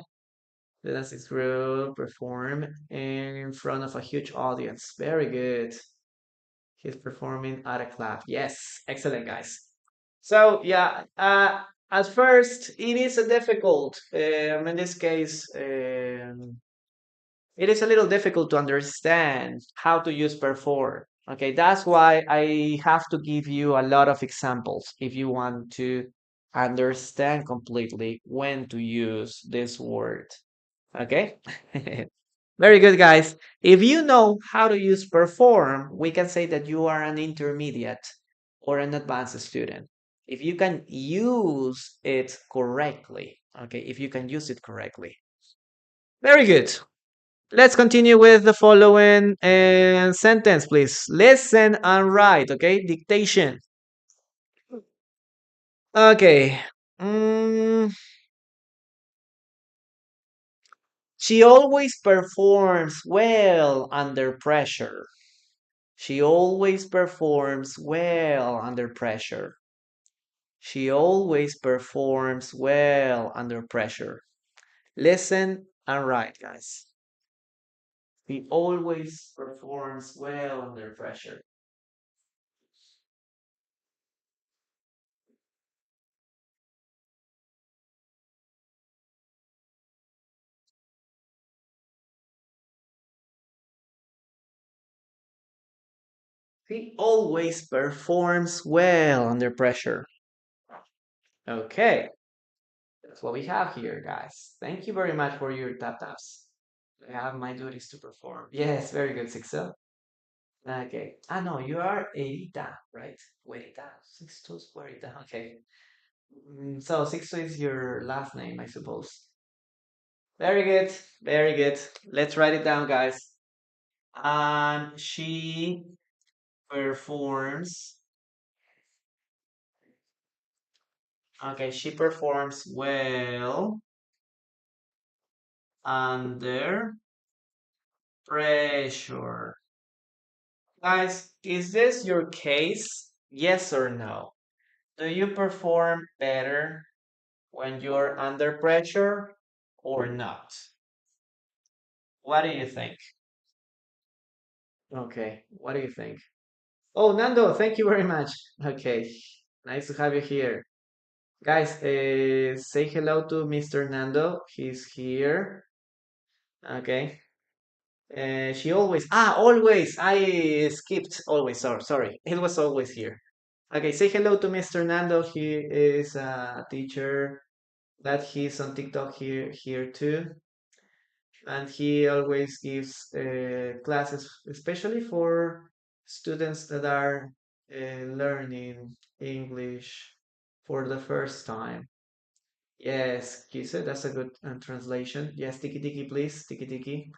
The dance group perform in front of a huge audience. Very good. He's performing at a club. Yes, excellent, guys. So yeah, at first it is a difficult. In this case, it is a little difficult to understand how to use perform. Okay, that's why I have to give you a lot of examples if you want to understand completely when to use this word. Okay? Very good, guys. If you know how to use perform, we can say that you are an intermediate. or an advanced student. If you can use it correctly, okay, if you can use it correctly. Very good. Let's continue with the following sentence, please. Listen and write, okay? Dictation. Okay. Mm, she always performs well under pressure. She always performs well under pressure. She always performs well under pressure. Listen and write, guys. He always performs well under pressure. He always performs well under pressure. Okay, that's what we have here, guys. Thank you very much for your tap taps. I have my duties to perform. Yes, very good, Sixto. Okay. Ah, no, you are Erita, right? Huerita. Sixto's Huerita. Okay. So Sixto is your last name, I suppose. Very good. Very good. Let's write it down, guys. And she performs. Okay, she performs well under pressure. Guys, is this your case? Yes or no? Do you perform better when you're under pressure or not? What do you think? Okay, what do you think? Oh, Nando, thank you very much. Okay, nice to have you here. Guys, say hello to Mr. Nando. He's here. Okay. She always, always. I skipped always. Sorry. It was always here. Okay, say hello to Mr. Nando. He is a teacher that he's on TikTok here too, and he always gives classes, especially for students that are learning English for the first time. Yes, Kise, that's a good translation. Yes, tiki tiki, please, tiki tiki.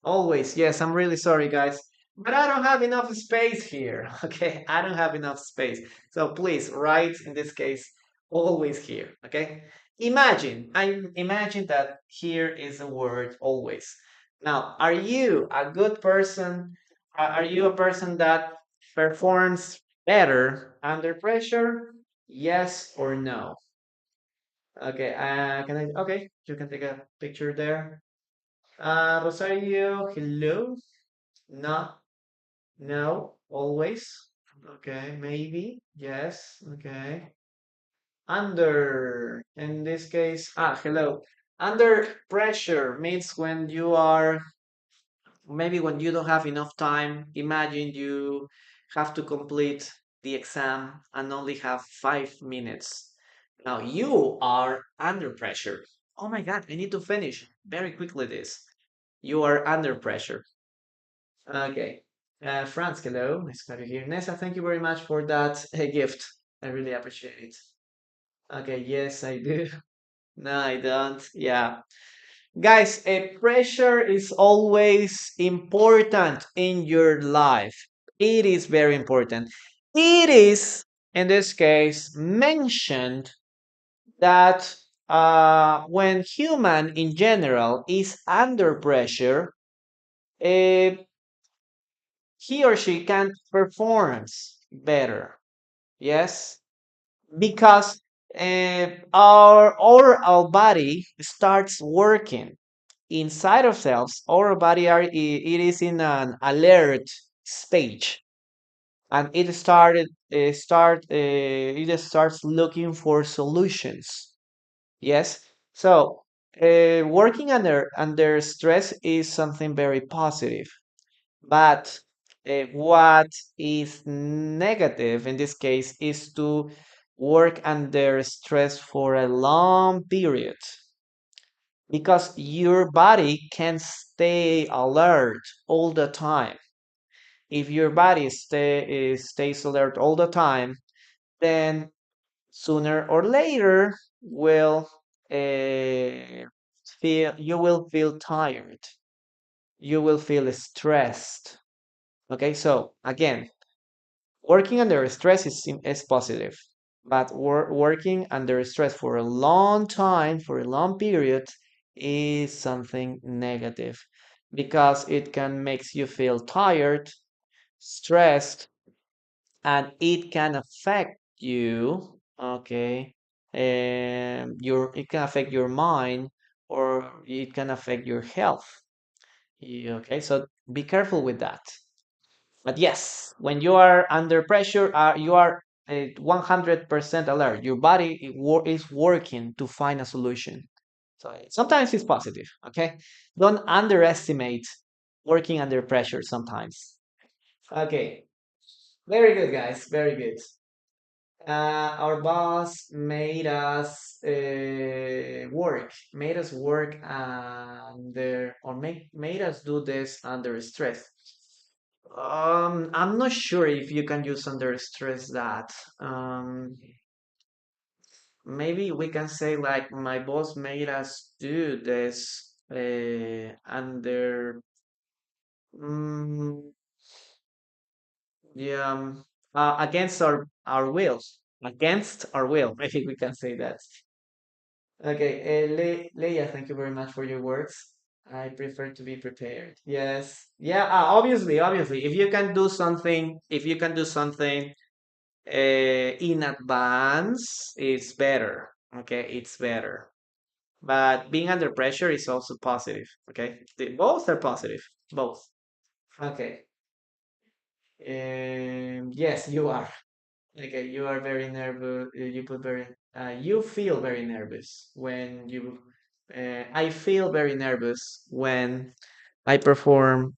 Always, yes, I'm really sorry, guys, but I don't have enough space here. Okay, I don't have enough space. So please write in this case, always here. Okay, I imagine that here is the word always. Now, are you a good person? Are you a person that performs better under pressure? Yes or no? Okay, can I? Okay, you can take a picture there. Rosario, hello. No, no, always. Okay, maybe. Yes. Okay. Under, in this case, hello. Under pressure means when you are, maybe when you don't have enough time. Imagine you have to complete the exam and only have 5 minutes. Now you are under pressure. Oh my God, I need to finish very quickly this. You are under pressure. Okay. Franz, hello. Nice to have you here. Nessa, thank you very much for that gift. I really appreciate it. Okay, yes, I do. No, I don't. Yeah. Guys, pressure is always important in your life. It is very important. It is, in this case, mentioned that when human in general is under pressure, uh, he or she can performs better. Yes, because our body starts working inside ourselves. Our body it is in an alert stage, and it starts looking for solutions. Yes, so working under stress is something very positive. But what is negative in this case is to work under stress for a long period because your body can stay alert all the time. If your body stays alert all the time, then sooner or later will feel you will feel tired. You will feel stressed. Okay, so again, working under stress is positive, but working under stress for a long time, for a long period, is something negative because it can makes you feel tired, stressed, and it can affect you. Okay, your it can affect your mind or it can affect your health. Okay, so be careful with that. But yes, when you are under pressure, you are 100% alert. Your body is working to find a solution. So sometimes it's positive, okay? Don't underestimate working under pressure sometimes. Okay, very good, guys. Very good. Our boss made us work under, or made us do this under stress. I'm not sure if you can use under stress that. Um, Maybe we can say like my boss made us do this under, mm, yeah, against our wills, against our will. Maybe we can say that. Okay, Leia, thank you very much for your words. I prefer to be prepared. Yes, yeah. Obviously, if you can do something in advance, it's better. Okay, it's better. But being under pressure is also positive. Okay, both are positive. Both. Okay. Yes, you are. Okay, you are very nervous. You feel very nervous when you. I feel very nervous when I perform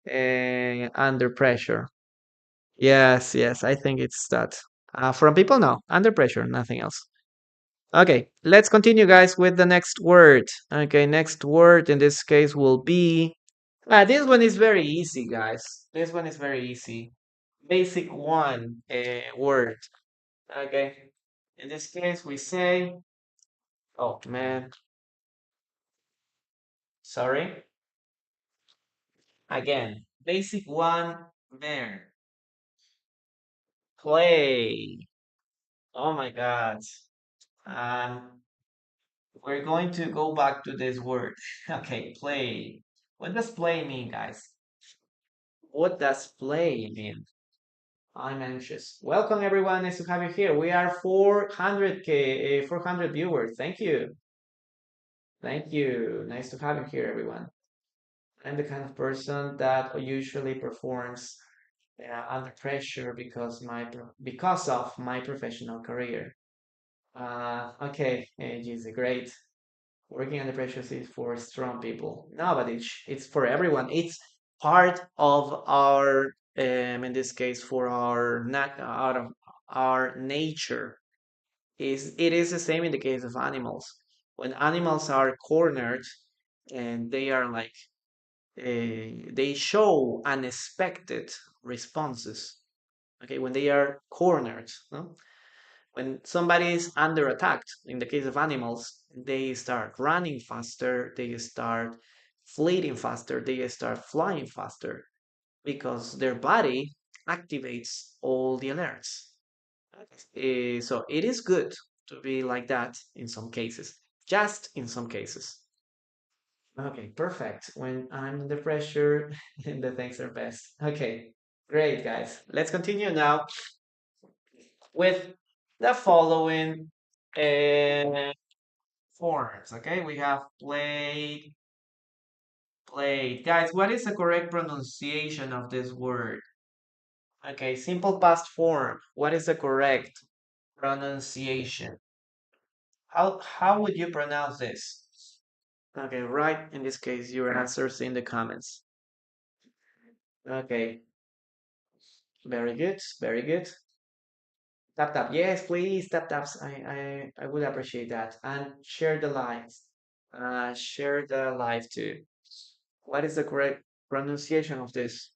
under pressure. Yes, yes, I think it's that. From people, no. Under pressure, nothing else. Okay, let's continue, guys, with the next word. Okay, next word in this case will be. This one is very easy, guys. This one is very easy. Basic one word. Okay. In this case, we say, oh man, sorry. Again, basic one, there. Play. Oh my God. Um, we're going to go back to this word. Okay, play. What does play mean, guys? What does play mean? I'm anxious. Welcome, everyone. Nice to have you here. We are 400 viewers. Thank you. Thank you. Nice to have you here, everyone. I'm the kind of person that usually performs under pressure because of my professional career. Okay, it's great. Working under pressure is for strong people. No, but it's for everyone. It's part of our, in this case, for our not out of our nature. It is the same in the case of animals. When animals are cornered and they are like they show unexpected responses. Okay, when they are cornered, no? When somebody is under attack, in the case of animals, they start running faster, they start fleeing faster, they start flying faster because their body activates all the alerts. So it is good to be like that in some cases, just in some cases. Okay, perfect. When I'm under pressure, the things are best. Okay, great, guys. Let's continue now with the following uh, forms. Okay, we have played, played. Guys, what is the correct pronunciation of this word? Okay, simple past form. What is the correct pronunciation? How would you pronounce this? Okay, write in this case your answers in the comments. Okay, very good, very good. Tap tap, yes, please tap taps. I would appreciate that. And share the live. Share the live too. What is the correct pronunciation of this?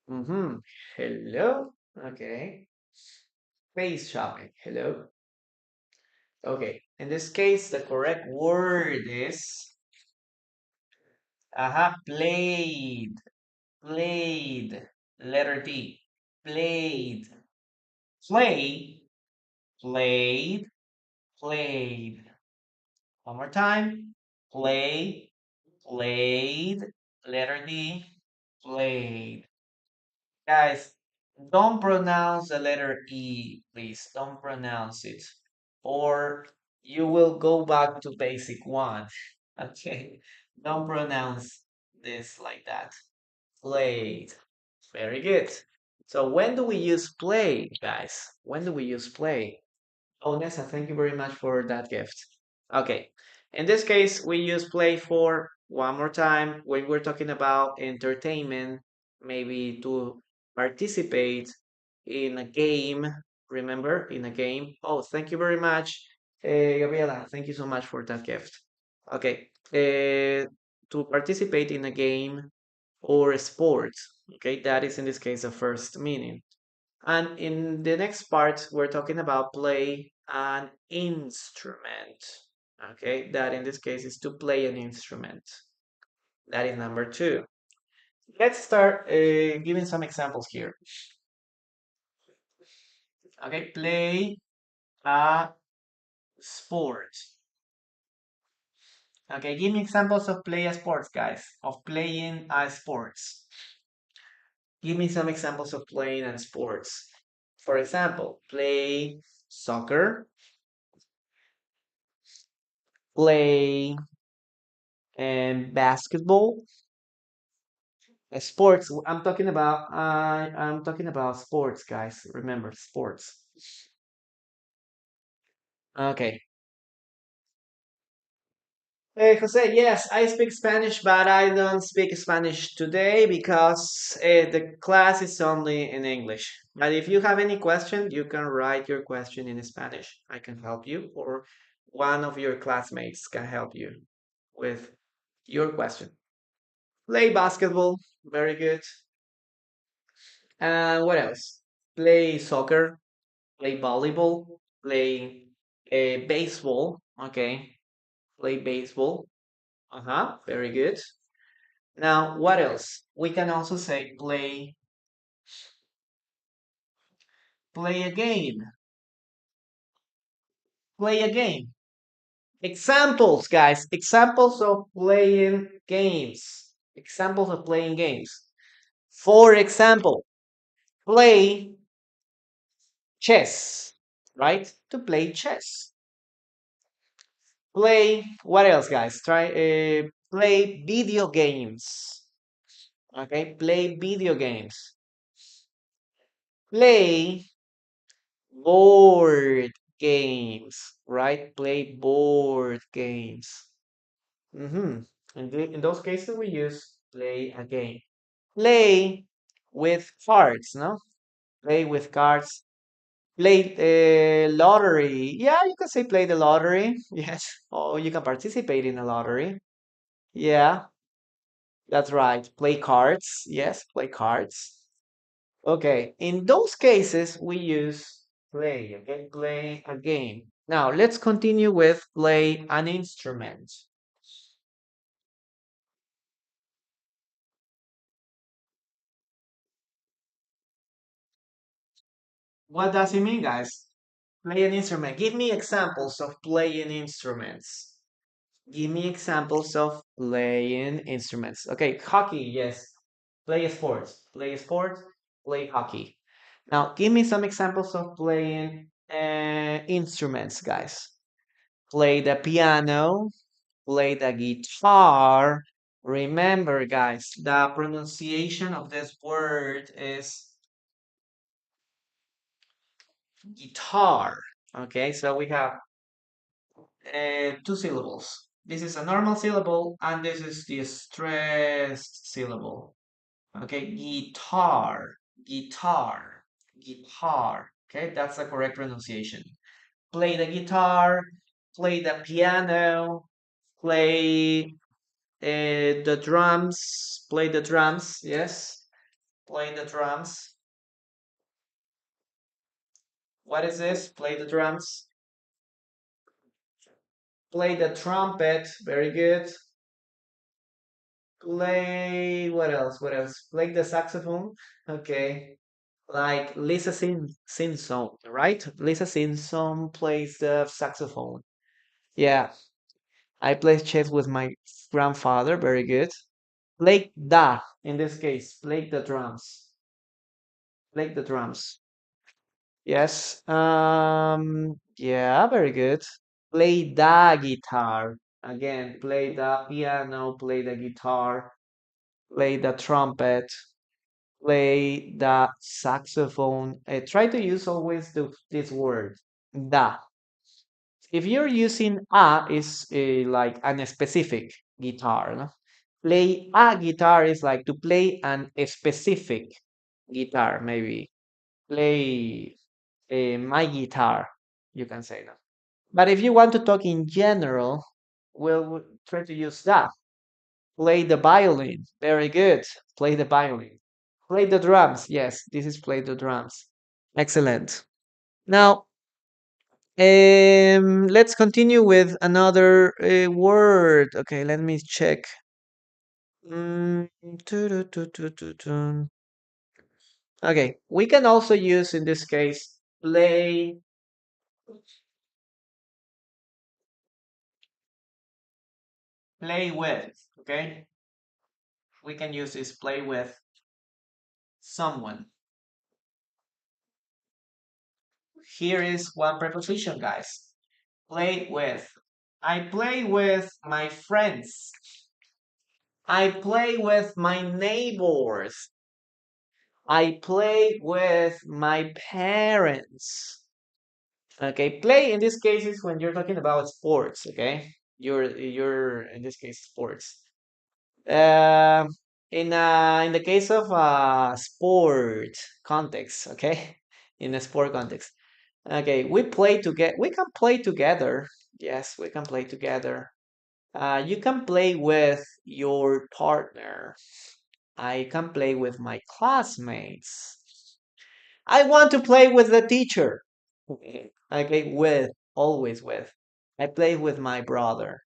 Mm-hmm. Hello. Okay. Face shopping. Hello. Okay. In this case, the correct word is played. Played. Letter D. Played. Play. Played. Played. One more time. Play. Played. Letter D. Played. Guys, don't pronounce the letter E, please. Don't pronounce it. Or you will go back to basic one. Okay? Don't pronounce this like that. Played. Very good. So when do we use play, guys? When do we use play? Oh, Nessa, thank you very much for that gift. Okay. In this case, we use play for one more time when we're talking about entertainment, maybe to participate in a game. Remember, in a game. Oh, thank you very much, Gabriela. Thank you so much for that gift. Okay. To participate in a game or a sport. Okay, that is in this case the first meaning. And in the next part, we're talking about play an instrument. Okay, that in this case is to play an instrument. That is number two. Let's start giving some examples here. Okay, play a sport. Okay, give me examples of play a sports, guys, of playing a sports. Give me some examples of playing a sports. For example, play soccer, play basketball, sports. I'm talking about sports, guys. Remember sports. Okay. Hey, Jose, yes, I speak Spanish, but I don't speak Spanish today because the class is only in English. But if you have any question, you can write your question in Spanish. I can help you, or one of your classmates can help you with your question. Play basketball, very good. What else? Play soccer, play volleyball, play baseball. Okay, play baseball. Very good. Now, what else? We can also say play a game, play a game. Examples, guys. Examples of playing games. Examples of playing games. For example, play chess, right? To play chess. Play, what else, guys? Play video games. Okay, play video games. Play board games, right? Play board games. Mm-hmm. In those cases, we use play a game. Play with cards, no? Play with cards. Play the lottery. Yeah, you can say play the lottery. Yes. Or you can participate in a lottery. Yeah, that's right. Play cards. Yes, play cards. Okay, in those cases, we use play, okay? Play a game. Now, let's continue with play an instrument. What does it mean, guys? Play an instrument. Give me examples of playing instruments. Give me examples of playing instruments. Okay, hockey, yes. Play a sport. Play a sport. Play hockey. Now, give me some examples of playing instruments, guys. Play the piano, play the guitar. Remember, guys, the pronunciation of this word is guitar. Okay, so we have two syllables. This is a normal syllable, and this is the stressed syllable. Okay, guitar, guitar, guitar. Okay, that's the correct pronunciation. Play the guitar, play the piano, play the drums, play the drums, yes, play the drums. What is this? Play the drums. Play the trumpet. Very good. Play what else? What else? Play the saxophone. Okay. Like Lisa Simpson, right? Lisa Simpson plays the saxophone. Yeah. I play chess with my grandfather. Very good. Play da in this case. Play the drums. Play the drums. Yes. Yeah, very good. Play the guitar. Again, play the piano, play the guitar, play the trumpet, play the saxophone. Try to use always this word, da. If you're using a, is like an specific guitar. No? Play a guitar is like to play a specific guitar, maybe. Play my guitar, you can say that. But if you want to talk in general, we'll try to use that. Play the violin. Very good. Play the violin. Play the drums. Yes, this is play the drums. Excellent. Now, let's continue with another word. Okay, let me check. Mm, Okay, we can also use in this case play with. Okay, we can use this play with someone. Here is one preposition, guys. Play with. I play with my friends. I play with my neighbors. I play with my parents. Okay, play in this case is when you're talking about sports. Okay, you're in this case sports. Um, in the case of sport context. Okay, in a sport context. Okay, we play together. We can play together. Yes, we can play together. You can play with your partner. I can play with my classmates. I want to play with the teacher. Okay, with, always with. I play with my brother.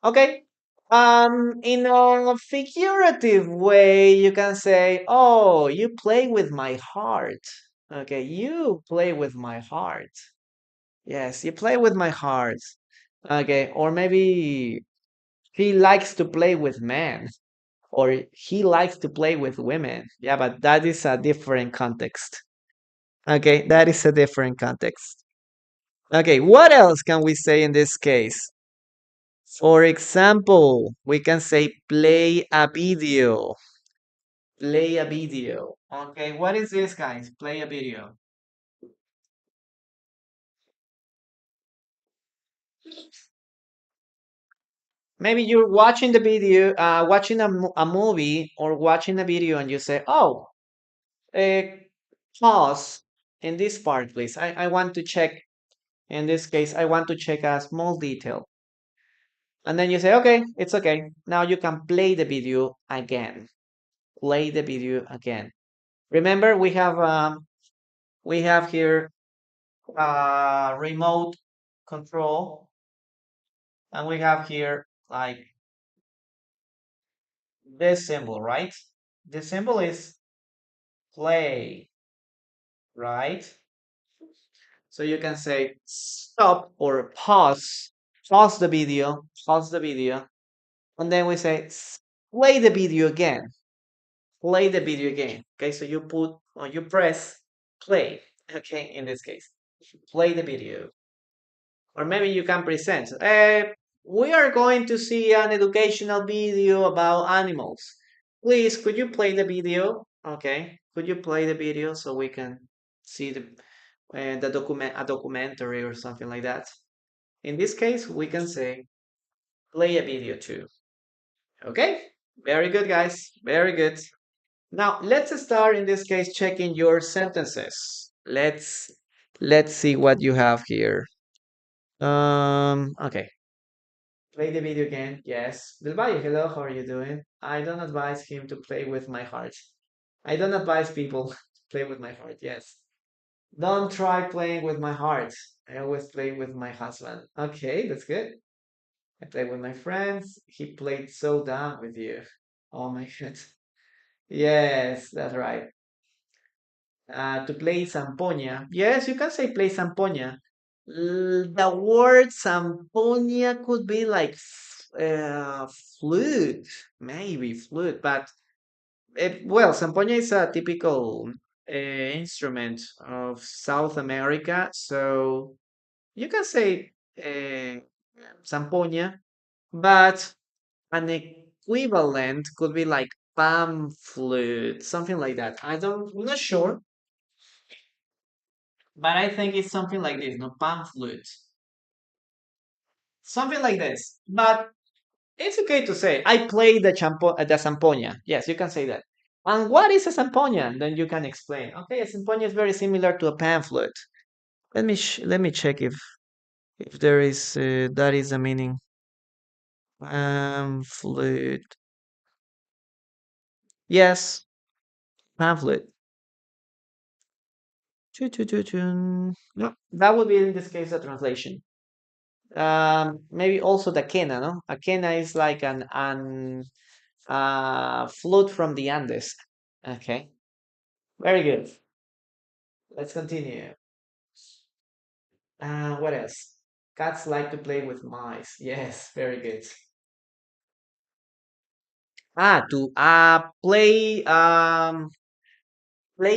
Okay. In a figurative way, you can say, "Oh, you play with my heart." Okay, you play with my heart. Yes, you play with my heart. Okay, or maybe he likes to play with men, or he likes to play with women. Yeah, but that is a different context. Okay, that is a different context. Okay, what else can we say in this case? For example, we can say play a video. Play a video. Okay, what is this, guys? Play a video. Maybe you're watching the video, watching a movie or watching a video, and you say, "Oh, uh, pause in this part, please. I want to check." In this case, I want to check a small detail. And then you say, "Okay, it's okay. Now you can play the video again. Play the video again." Remember, we have here remote control, and we have here like this symbol, right? The symbol is play, right? So you can say stop or pause the video, and then we say play the video again, play the video again. Okay, so you put or you press play. Okay, in this case, play the video. Or maybe you can present. We are going to see an educational video about animals. Please, could you play the video? Okay, could you play the video so we can see the document, a documentary or something like that? In this case, we can say play a video too. Okay, very good, guys. Very good. Now let's start in this case checking your sentences. Let's see what you have here. Okay. Play the video game, yes. Bilbao, hello, how are you doing? I don't advise him to play with my heart. I don't advise people to play with my heart, yes. Don't try playing with my heart. I always play with my husband. Okay, that's good. I play with my friends. He played so dumb with you. Oh my god. Yes, that's right. To play zampoña. Yes, you can say play zampoña. The word zampoña could be like flute, maybe flute, but well, zampoña is a typical instrument of South America, so you can say zampoña, but an equivalent could be like pan flute, something like that. I'm not sure, but I think it's something like this, no pan flute, something like this. But it's okay to say I play the zampoña. Yes, you can say that. And what is a zampoña? Then you can explain. Okay, a zampoña is very similar to a pan flute. Let me check if there is that is the meaning. Pamphlet. Yes, pamphlet. No, that would be in this case a translation. Maybe also the quena, no? A quena is like an flute from the Andes. Okay, very good. Let's continue. What else? Cats like to play with mice. Yes, very good. To play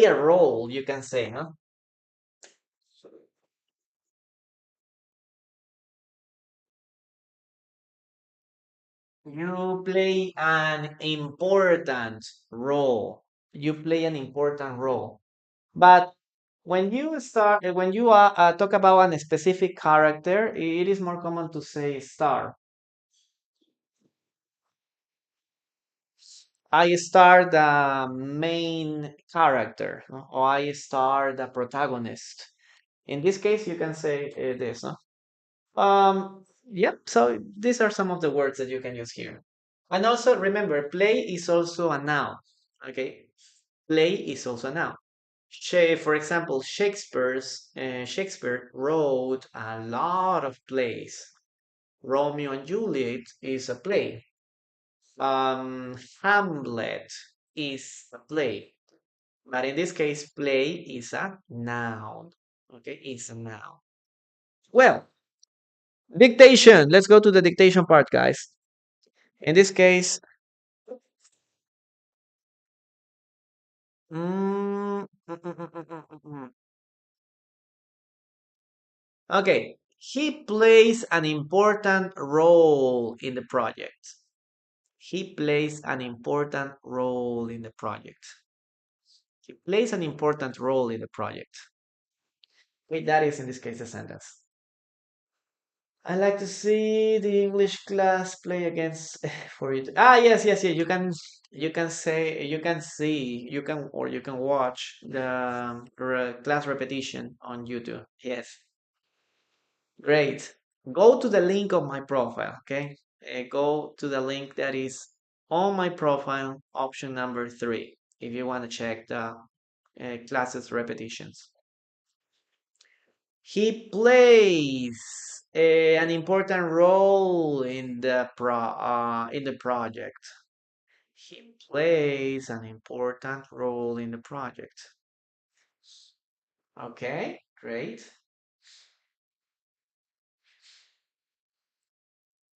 a role, you can say, huh? You play an important role. You play an important role. But when you talk about a specific character, it is more common to say star. I star the main character, no? Or I star the protagonist. In this case, you can say this, no? Yep. So these are some of the words that you can use here. And also remember, play is also a noun. Okay, play is also a noun. For example, Shakespeare wrote a lot of plays. Romeo and Juliet is a play. Hamlet is a play. But in this case, play is a noun. Okay, it's a noun. Well, dictation. Let's go to the dictation part, guys. In this case, okay, he plays an important role in the project. He plays an important role in the project. He plays an important role in the project. Wait, that is in this case a sentence. I like to see the English class play against for it. Yes, yes, yes. You can say you can see you can or you can watch the class repetition on YouTube. Yes, great. Go to the link of my profile. Okay, go to the link that is on my profile, option number 3, if you want to check the classes repetitions. He plays an important role in the project. He plays an important role in the project. Okay, great.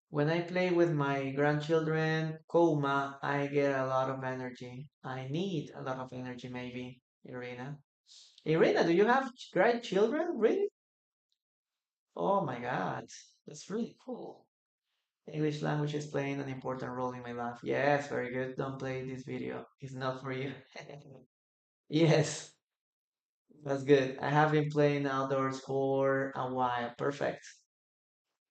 When I play with my grandchildren, Koma, I get a lot of energy. I need a lot of energy, maybe, Irina. Irina, do you have grandchildren? Really? Oh my God, that's really cool. English language is playing an important role in my life. Yes, very good. Don't play this video. It's not for you. Yes, that's good. I have been playing outdoors for a while. Perfect.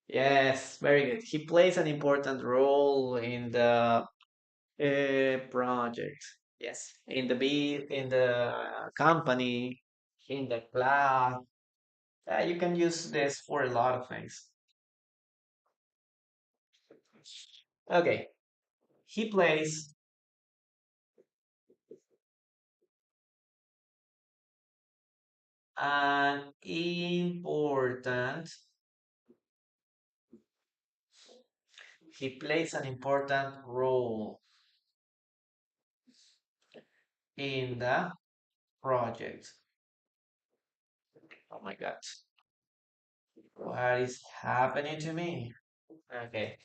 Yes, very good. He plays an important role in the project. Yes, in the company, in the class. You can use this for a lot of things. Okay, he plays. an important, he plays an important role in the project. Oh my God. What is happening to me? Okay,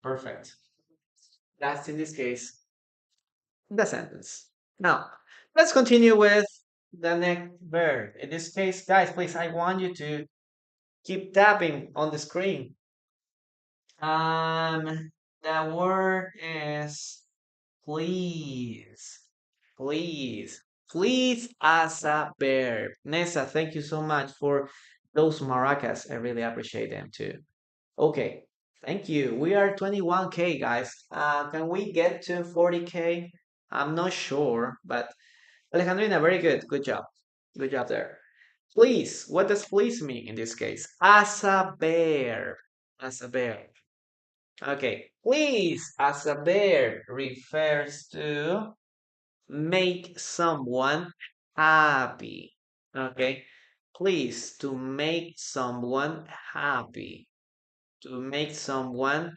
perfect. That's in this case the sentence. Now, let's continue with the next verb. In this case, guys, please, I want you to keep tapping on the screen. Um, the word is please. Please. Please as a verb. Nessa, thank you so much for those maracas. I really appreciate them too. Okay, thank you. We are 21K, guys. Can we get to 40K? I'm not sure, but Alejandrina, very good. Good job. Good job there. Please, what does please mean in this case? As a bear. As a bear. Okay, please as a verb refers to make someone happy. Okay, please to make someone happy, to make someone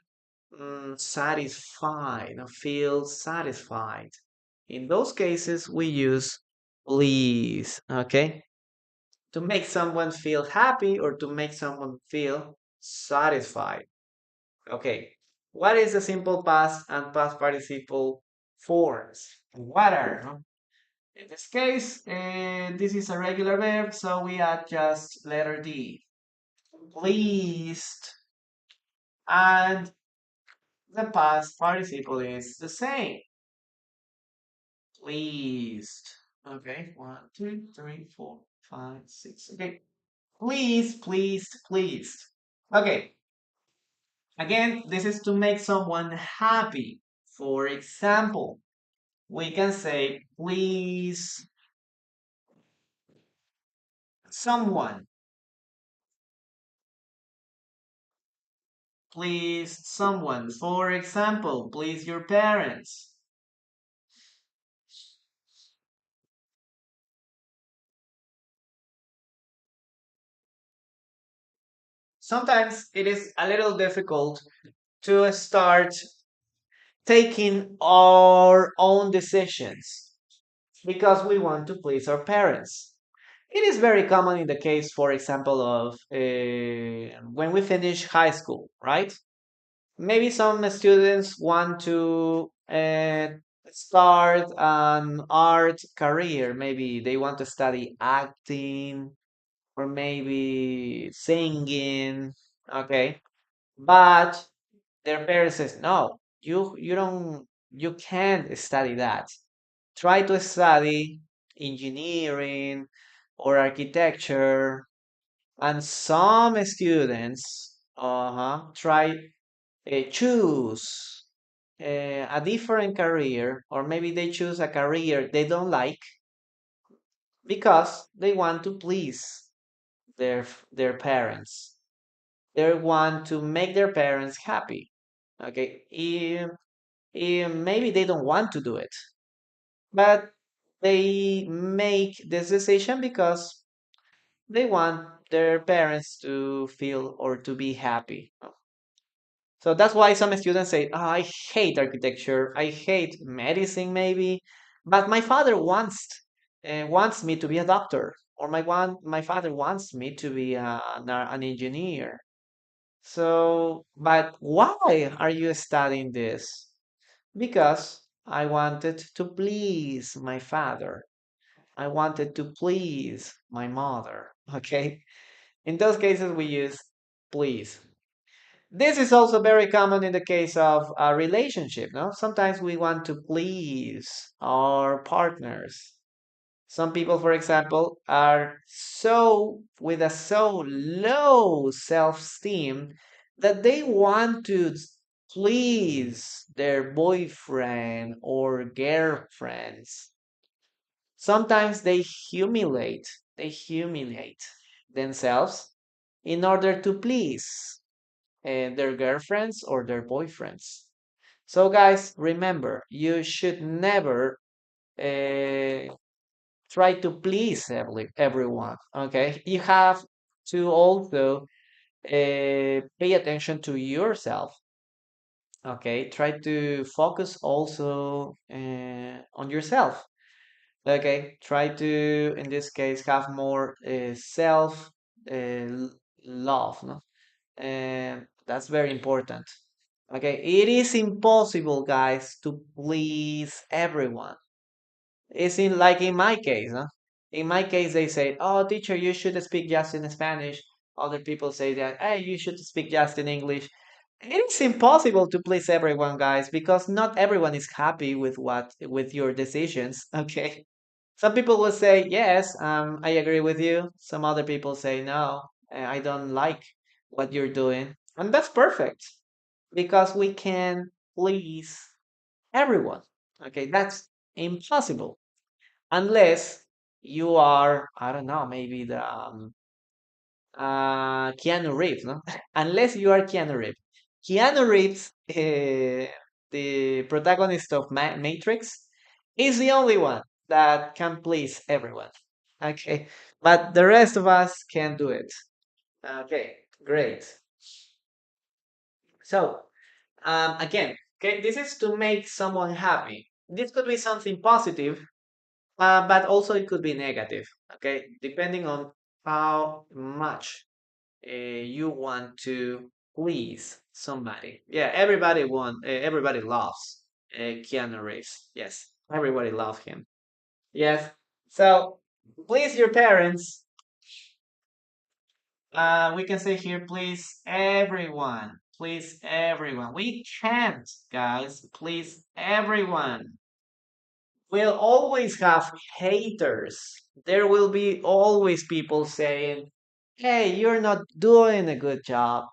satisfied, feel satisfied. In those cases, we use please. Okay, to make someone feel happy or to make someone feel satisfied. Okay. What is the simple past and past participle forms? What are? No? In this case, this is a regular verb, so we add just letter D. Pleased. And the past participle is the same. Pleased. Okay. One, two, three, four, five, six. Okay. Please, pleased, pleased. Okay. Again, this is to make someone happy. For example, we can say, please someone, please someone. For example, please your parents. Sometimes it is a little difficult to start taking our own decisions because we want to please our parents. It is very common in the case, for example, of when we finish high school, right? Maybe some students want to start an art career. Maybe they want to study acting or maybe singing. Okay, but their parents says no. You don't. You can't study that. Try to study engineering or architecture. And some students, try choose a different career, or maybe they choose a career they don't like because they want to please their parents. They want to make their parents happy. Okay, maybe they don't want to do it, but they make this decision because they want their parents to feel or to be happy. So that's why some students say, "Oh, I hate architecture, I hate medicine, maybe, but my father wants me to be a doctor, or my father wants me to be an engineer." So, but why are you studying this? Because I wanted to please my father. I wanted to please my mother. Okay? In those cases, we use please. This is also very common in the case of a relationship, no? Sometimes we want to please our partners. Some people, for example, are with a so low self-esteem that they want to please their boyfriend or girlfriends. Sometimes they humiliate themselves in order to please their girlfriends or their boyfriends. So guys, remember, you should never uh, try to please everyone. Okay, you have to also pay attention to yourself. Okay, try to focus also on yourself. Okay, try to, in this case, have more self love, no? And that's very important. Okay, it is impossible, guys, to please everyone. It's in like in my case, huh? In my case, they say, "Oh, teacher, you should speak just in Spanish." Other people say that, "Hey, you should speak just in English." It's impossible to please everyone, guys, because not everyone is happy with your decisions. Okay, some people will say, "Yes, I agree with you." Some other people say, "No, I don't like what you're doing," and that's perfect because we can please everyone. Okay, that's impossible unless you are, I don't know, maybe the Keanu Reeves, no? Unless you are Keanu Reeves. Keanu Reeves, the protagonist of Matrix, is the only one that can please everyone. Okay, but the rest of us can do it. Okay, great. So, again, okay, this is to make someone happy. This could be something positive, but also it could be negative. Okay, depending on how much you want to please somebody. Yeah, everybody loves Keanu Reeves. Yes, everybody loves him. Yes. So please your parents. We can say here, please everyone. Please everyone. We can't, guys. Please everyone. We'll always have haters. There will be always people saying, "Hey, you're not doing a good job."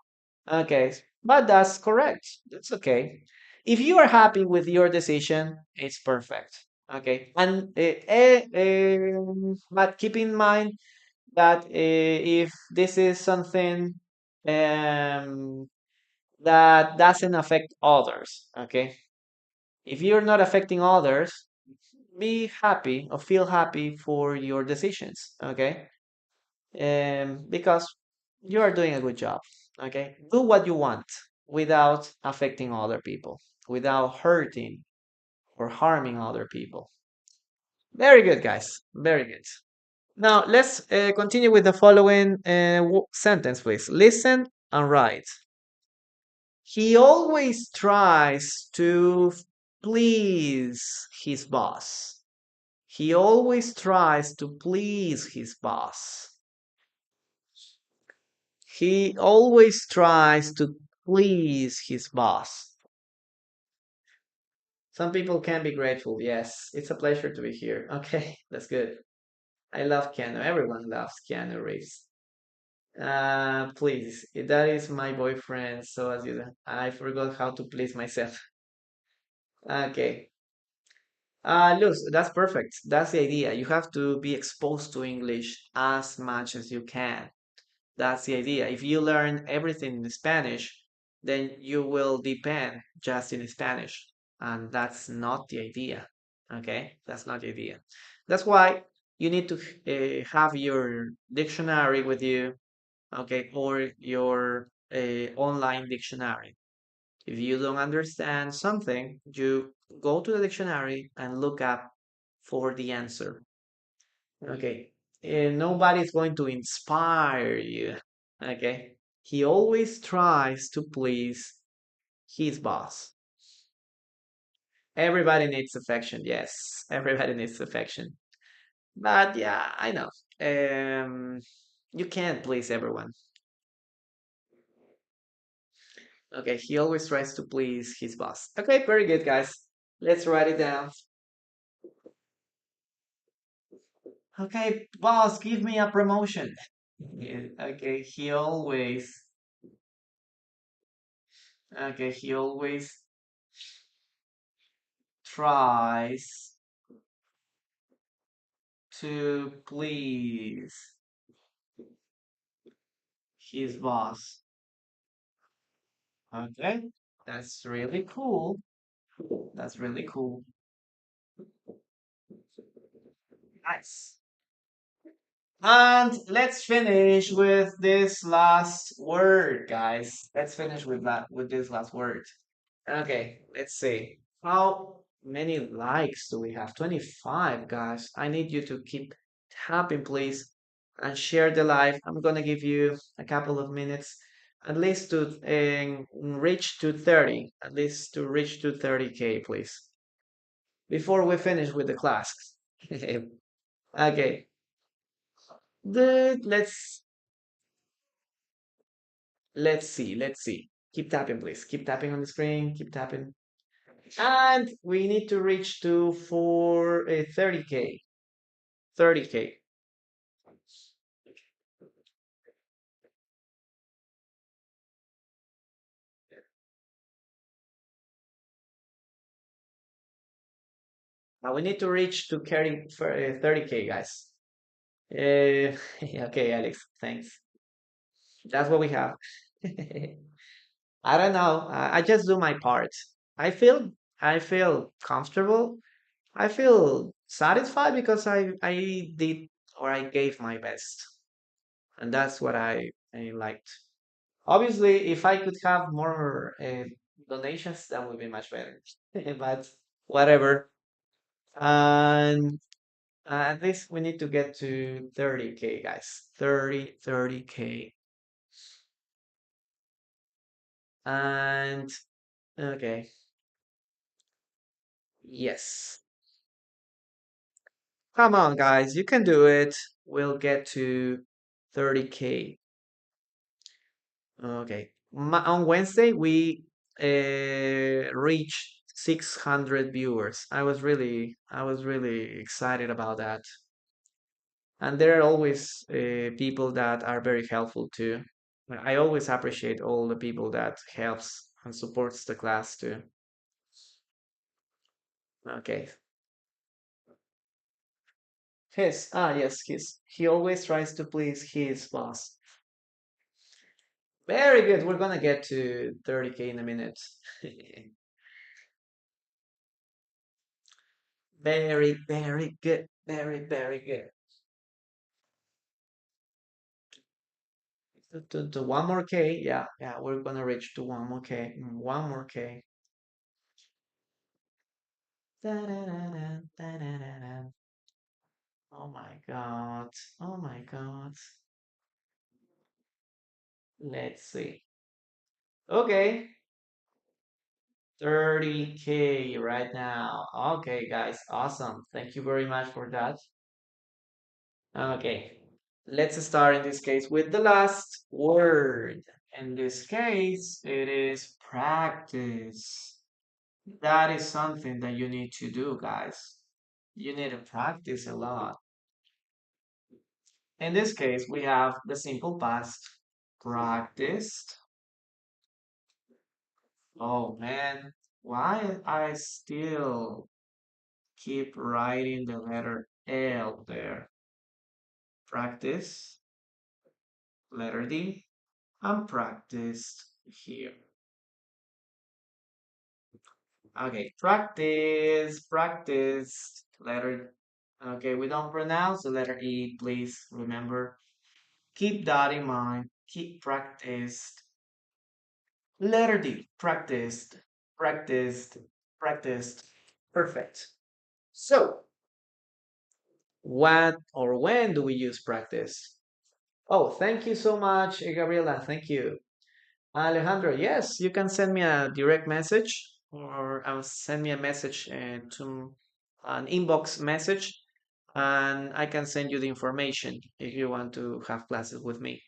Okay, but that's correct. That's okay. If you are happy with your decision, it's perfect. Okay, and but keep in mind that if this is something um, that doesn't affect others, okay, if you're not affecting others, be happy or feel happy for your decisions, okay? Because you are doing a good job, okay? Do what you want without affecting other people, without hurting or harming other people. Very good, guys. Very good. Now, let's continue with the following sentence, please. Listen and write. He always tries to please his boss. He always tries to please his boss. He always tries to please his boss. Some people can be grateful. Yes, it's a pleasure to be here. Okay, that's good. I love Keanu. Everyone loves Keanu Reeves. Please, that is my boyfriend. So as you, I forgot how to please myself. Okay. Look, that's perfect. That's the idea. You have to be exposed to English as much as you can. That's the idea. If you learn everything in Spanish, then you will depend just in Spanish. And that's not the idea. Okay? That's not the idea. That's why you need to have your dictionary with you, okay, or your online dictionary. If you don't understand something, you go to the dictionary and look up for the answer. Okay. And nobody's going to inspire you. Okay. He always tries to please his boss. Everybody needs affection. Yes. Everybody needs affection. But yeah, I know. You can't please everyone. Okay. He always tries to please his boss. Okay. Very good, guys. Let's write it down. Okay, boss, give me a promotion. Yeah, okay, he always tries to please his boss. Okay, that's really cool. That's really cool. Nice. And let's finish with this last word, guys. Let's finish with that with this last word. Okay, let's see. How many likes do we have? 25, guys. I need you to keep tapping, please, and share the live. I'm gonna give you a couple of minutes, at least to reach to 30, at least to reach to 30K, please, before we finish with the class. Okay, let's see. Keep tapping, please. Keep tapping on the screen. Keep tapping. And we need to reach to for 30K. 30K. Now we need to reach to carry for 30K, guys. Okay, Alex, thanks. That's what we have. I don't know. I just do my part. I feel I feel comfortable. I feel satisfied because I did or I gave my best, and that's what I liked. Obviously, if I could have more donations, that would be much better. But whatever. And at least we need to get to 30K, guys. 30K. And okay, yes. Come on, guys, you can do it. We'll get to 30K. Okay. On Wednesday, we reached 600 viewers. I was really excited about that. And there are always people that are very helpful too. I always appreciate all the people that helps and supports the class too. Okay. Yes, he always tries to please his boss. Very good. We're gonna get to 30K in a minute. Very good. Very good. To one more K. Yeah, we're gonna reach to one more K. One more K. Da-da-da-da, da-da-da-da. Oh my God. Oh my God. Let's see. Okay. 30K right now. Okay, guys. Awesome. Thank you very much for that. Okay. Let's start in this case with the last word. In this case, it is practice. That is something that you need to do, guys. You need to practice a lot. In this case, we have the simple past. Practiced. Oh man, why I still keep writing the letter L there? Practice, letter D, and practiced here. Okay, practice, letter. Okay, we don't pronounce the letter E, please remember. Keep that in mind. Keep practiced. Letter D, practiced, practiced. Perfect. So, what or when do we use practice? Oh, thank you so much, Gabriela. Thank you. Alejandro, yes, you can send me a direct message or send me a message to an inbox message, and I can send you the information if you want to have classes with me.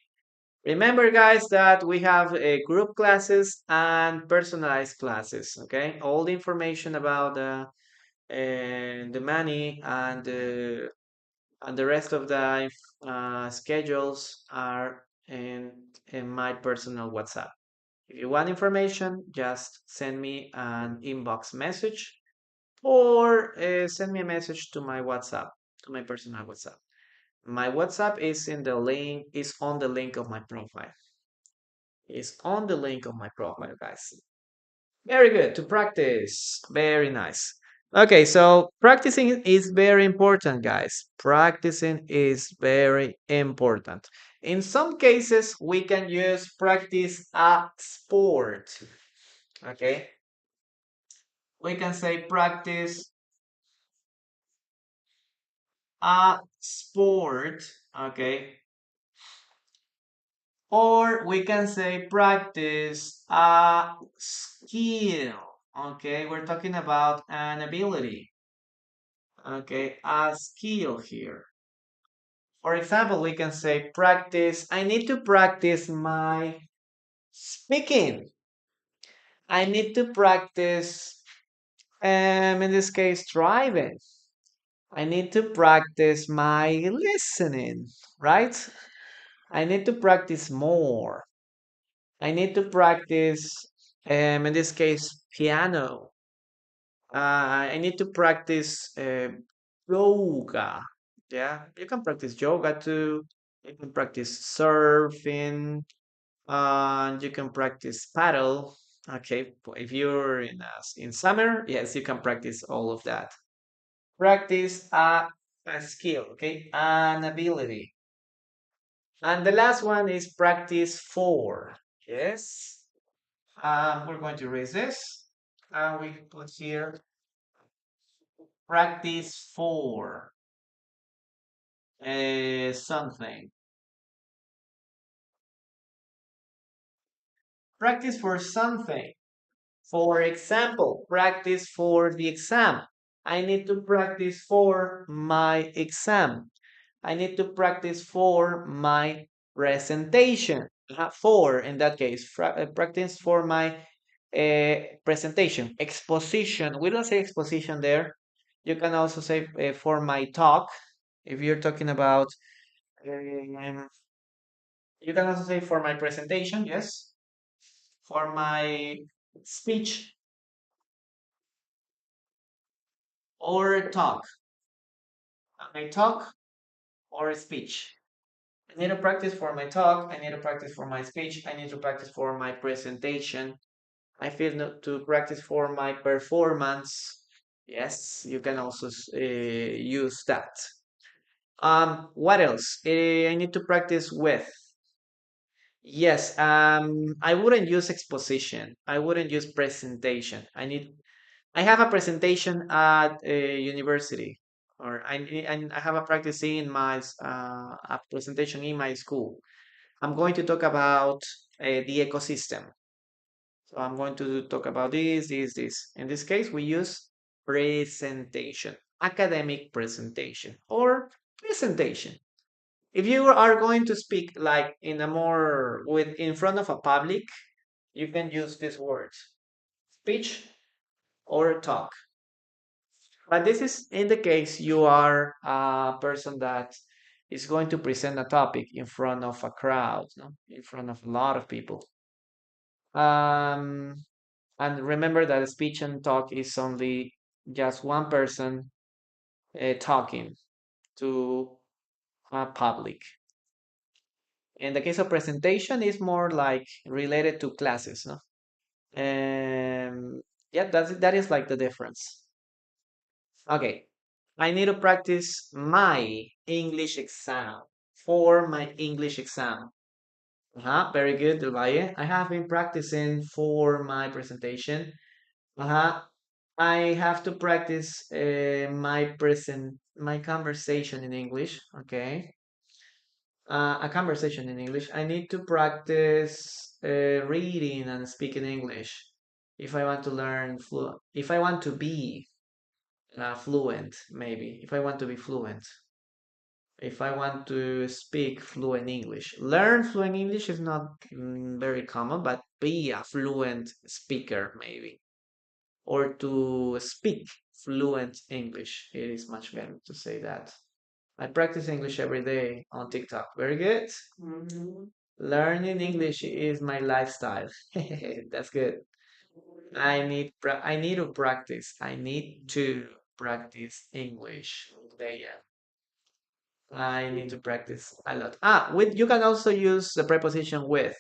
Remember, guys, that we have group classes and personalized classes. Okay, all the information about the money and the rest of the schedules are in my personal WhatsApp. If you want information, just send me an inbox message or send me a message to my WhatsApp, to my personal WhatsApp. My WhatsApp is on the link of my profile. It's on the link of my profile, guys. Very good. To practice. Very nice. Okay, so practicing is very important, guys. Practicing is very important. In some cases, we can use practice a sport. Okay, we can say practice a sport. Okay, or we can say practice a skill. Okay, we're talking about an ability. Okay, a skill here. For example, we can say practice. I need to practice my speaking. I need to practice, in this case, driving. I need to practice my listening, right? I need to practice more. I need to practice, in this case, piano. I need to practice yoga. Yeah, you can practice yoga too. You can practice surfing. You can practice paddle. Okay, if you're in summer, yes, you can practice all of that. Practice a skill. Okay, an ability. And the last one is practice for. Yes. We're going to erase this. We put here practice for something. Practice for something. For example, practice for the exam. I need to practice for my exam. I need to practice for my presentation. For, in that case, practice for my presentation. Exposition. We don't say exposition there. You can also say for my talk. If you're talking about, um, you can also say for my presentation, yes. For my speech or talk. My talk or speech. I need to practice for my talk. I need to practice for my speech. I need to practice for my presentation. I feel to practice for my performance. Yes, you can also use that. What else? I need to practice with. Yes, I wouldn't use exposition. I wouldn't use presentation. I have a presentation at a university, or I have a practice in my a presentation in my school. I'm going to talk about the ecosystem. So I'm going to talk about this. In this case, we use presentation, academic presentation, or presentation. If you are going to speak like in a more with in front of a public, you can use these words: speech or talk. But this is in the case you are a person that is going to present a topic in front of a crowd, no? In front of a lot of people. Um, and remember that speech and talk is only just one person talking to a public. In the case of presentation, it's more like related to classes, no? Yeah, that is like the difference. Okay, I need to practice my English exam for my English exam. Very good, Del Valle. I have been practicing for my presentation. Uh-huh. I have to practice my conversation in English. Okay. A conversation in English. I need to practice reading and speaking English if I want to learn if I want to be fluent, maybe. If I want to be fluent. If I want to speak fluent English. Learn fluent English is not very common, but be a fluent speaker, maybe. Or to speak fluent English. It is much better to say that. I practice English every day on TikTok. Very good. Learning English is my lifestyle. That's good. I need to practice. I need to practice English. Yeah. I need to practice a lot. With you can also use the preposition with.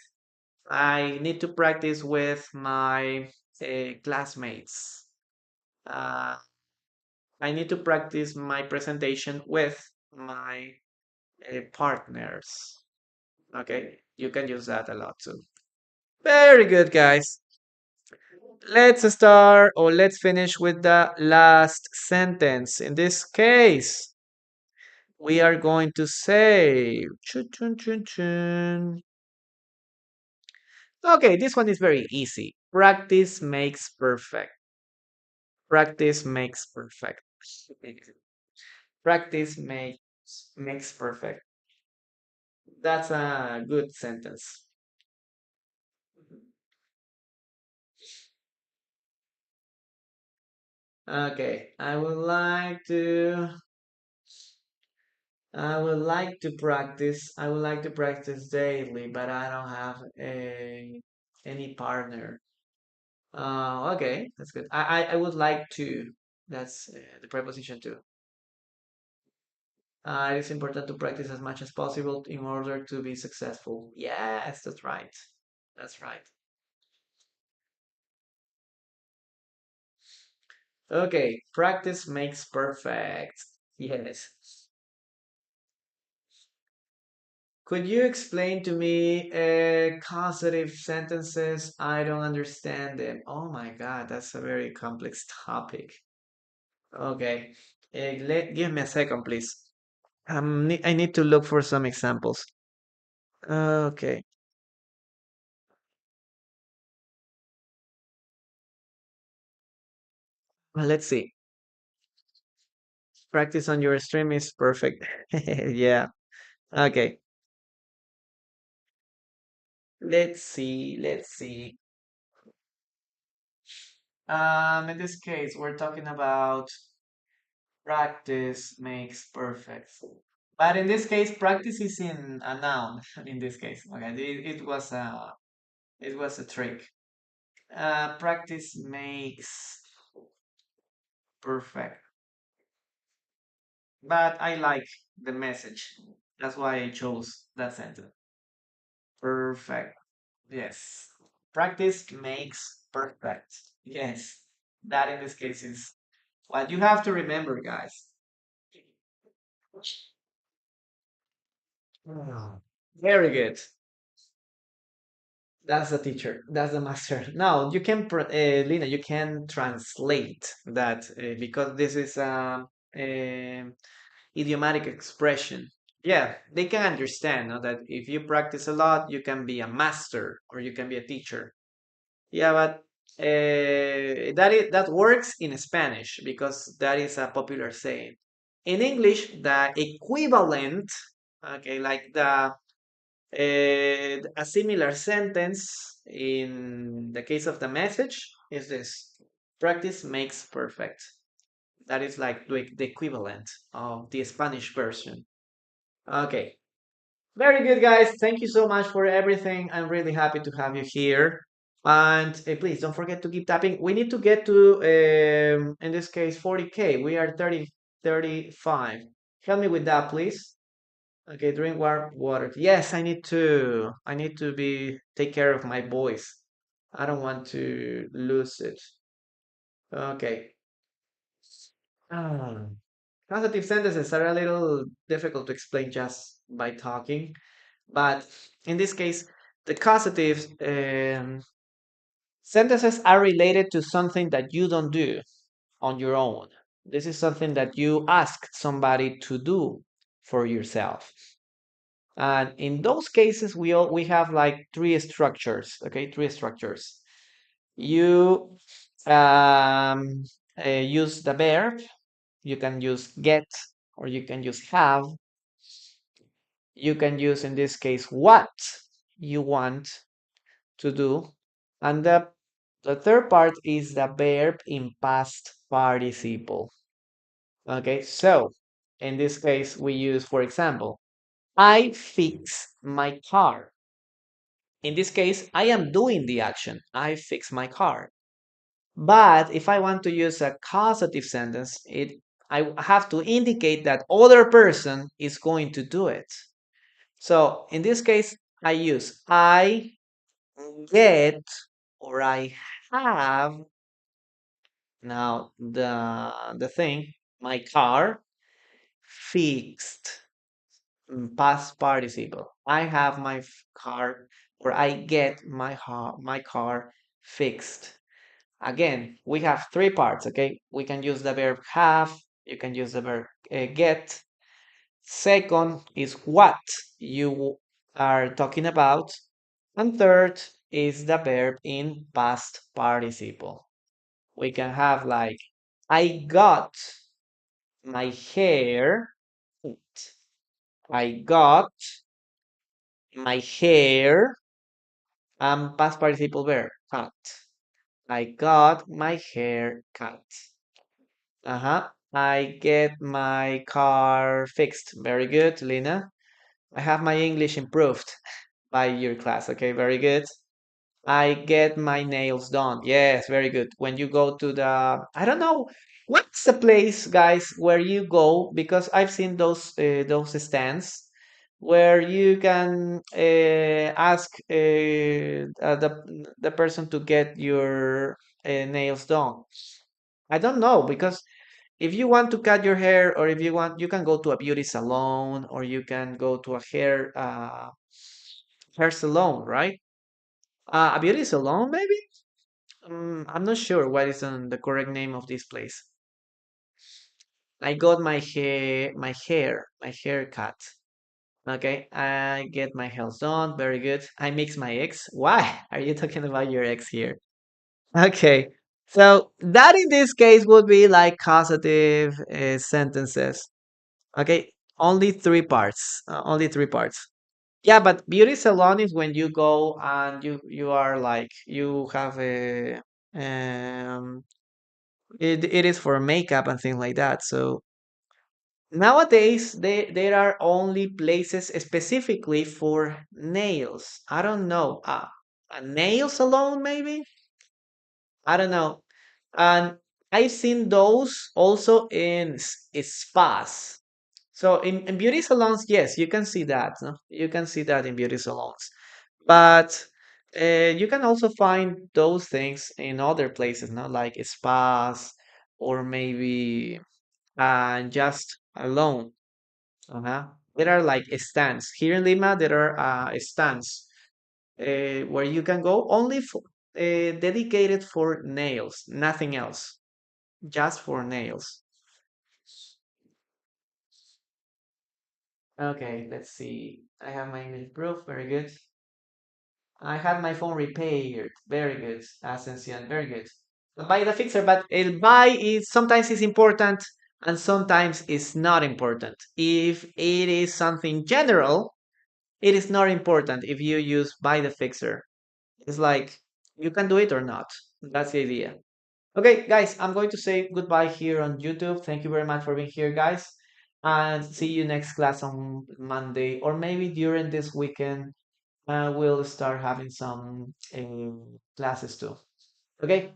I need to practice with my classmates. Uh, I need to practice my presentation with my partners. Okay, you can use that a lot too. Very good, guys. Let's start or let's finish with the last sentence. In this case, we are going to say, chun, chun, chun, chun. Okay, this one is very easy. Practice makes perfect. Practice makes perfect. Practice makes perfect. That's a good sentence. Okay, I would like to practice daily, but I don't have any partner. Okay, that's good. I would like to. That's the preposition too. It is important to practice as much as possible in order to be successful. Yes, that's right. That's right. Okay, practice makes perfect. Yes. Could you explain to me causative sentences? I don't understand them. Oh my God, that's a very complex topic. Okay, give me a second, please. I need to look for some examples. Okay, well, let's see. Practice on your stream is perfect. Yeah. Okay. Let's see. Let's see. In this case, we're talking about practice makes perfect. But in this case, practice is in a noun. In this case, okay, it was a trick. Practice makes perfect. But I like the message. That's why I chose that sentence. Perfect. Yes. Practice makes perfect. Yes. That in this case is what you have to remember, guys. Ah, very good. That's the teacher. That's the master. Now you can, Lina, you can translate that because this is a idiomatic expression. Yeah, they can understand no, that if you practice a lot, you can be a master or you can be a teacher. Yeah, but that works in Spanish because that is a popular saying. In English, the equivalent, okay, like a similar sentence in the case of the message is this: practice makes perfect. That is like the equivalent of the Spanish version. Okay, very good, guys. Thank you so much for everything. I'm really happy to have you here. And please don't forget to keep tapping. We need to get to, in this case, 40K. We are 35. Help me with that, please. Okay, drink water. Yes, I need to take care of my voice. I don't want to lose it. Okay. Ah. Causative sentences are a little difficult to explain just by talking, but in this case, the causative sentences are related to something that you don't do on your own. This is something that you ask somebody to do for yourself. And in those cases, we have like three structures. Okay, three structures. You use the verb. You can use get or you can use have. You can use in this case what you want to do. And the third part is the verb in past participle. Okay, so in this case, we use, for example, I fix my car. In this case, I am doing the action. I fix my car. But if I want to use a causative sentence, I have to indicate that other person is going to do it. So in this case, I use I get or I have now the thing, my car fixed. Past participle. I have my car, or I get my car fixed. Again, we have three parts, okay? We can use the verb have, you can use the verb get. Second is what you are talking about. And third is the verb in past participle. We can have like, I got my hair. I got my hair. Past participle verb, cut. I got my hair cut. Uh-huh. I get my car fixed. Very good, Lina. I have my English improved by your class. Okay, very good. I get my nails done. Yes, very good. When you go to the, I don't know, what's the place, guys, where you go? Because I've seen those stands where you can ask the person to get your nails done. I don't know because if you want to cut your hair, or if you want, you can go to a beauty salon, or you can go to a hair salon, right? A beauty salon, maybe. I'm not sure what is the correct name of this place. I got my hair cut. Okay, I get my hair done. Very good. I mix my eggs. Why are you talking about your eggs here? Okay, so that in this case would be like causative sentences. Okay, only three parts. Only three parts. Yeah, but beauty salon is when you go and you are like you have a um it is for makeup and things like that. So nowadays there are only places specifically for nails. I don't know. A nail salon maybe? I don't know. And I've seen those also in spas. So in beauty salons, yes, you can see that. No? You can see that in beauty salons. But you can also find those things in other places, not like spas, or maybe just alone. Uh-huh. There are like stands. Here in Lima, there are stands where you can go only for dedicated for nails, nothing else, just for nails. Okay, let's see. I have my English proof. Very good. I had my phone repaired. Very good. Ascension. Very good. Buy the fixer, but el buy is sometimes is important and sometimes it's not important. If it is something general, it is not important if you use buy the fixer. It's like you can do it or not. That's the idea. Okay, guys, I'm going to say goodbye here on YouTube. Thank you very much for being here, guys. And see you next class on Monday, or maybe during this weekend we'll start having some classes too. Okay,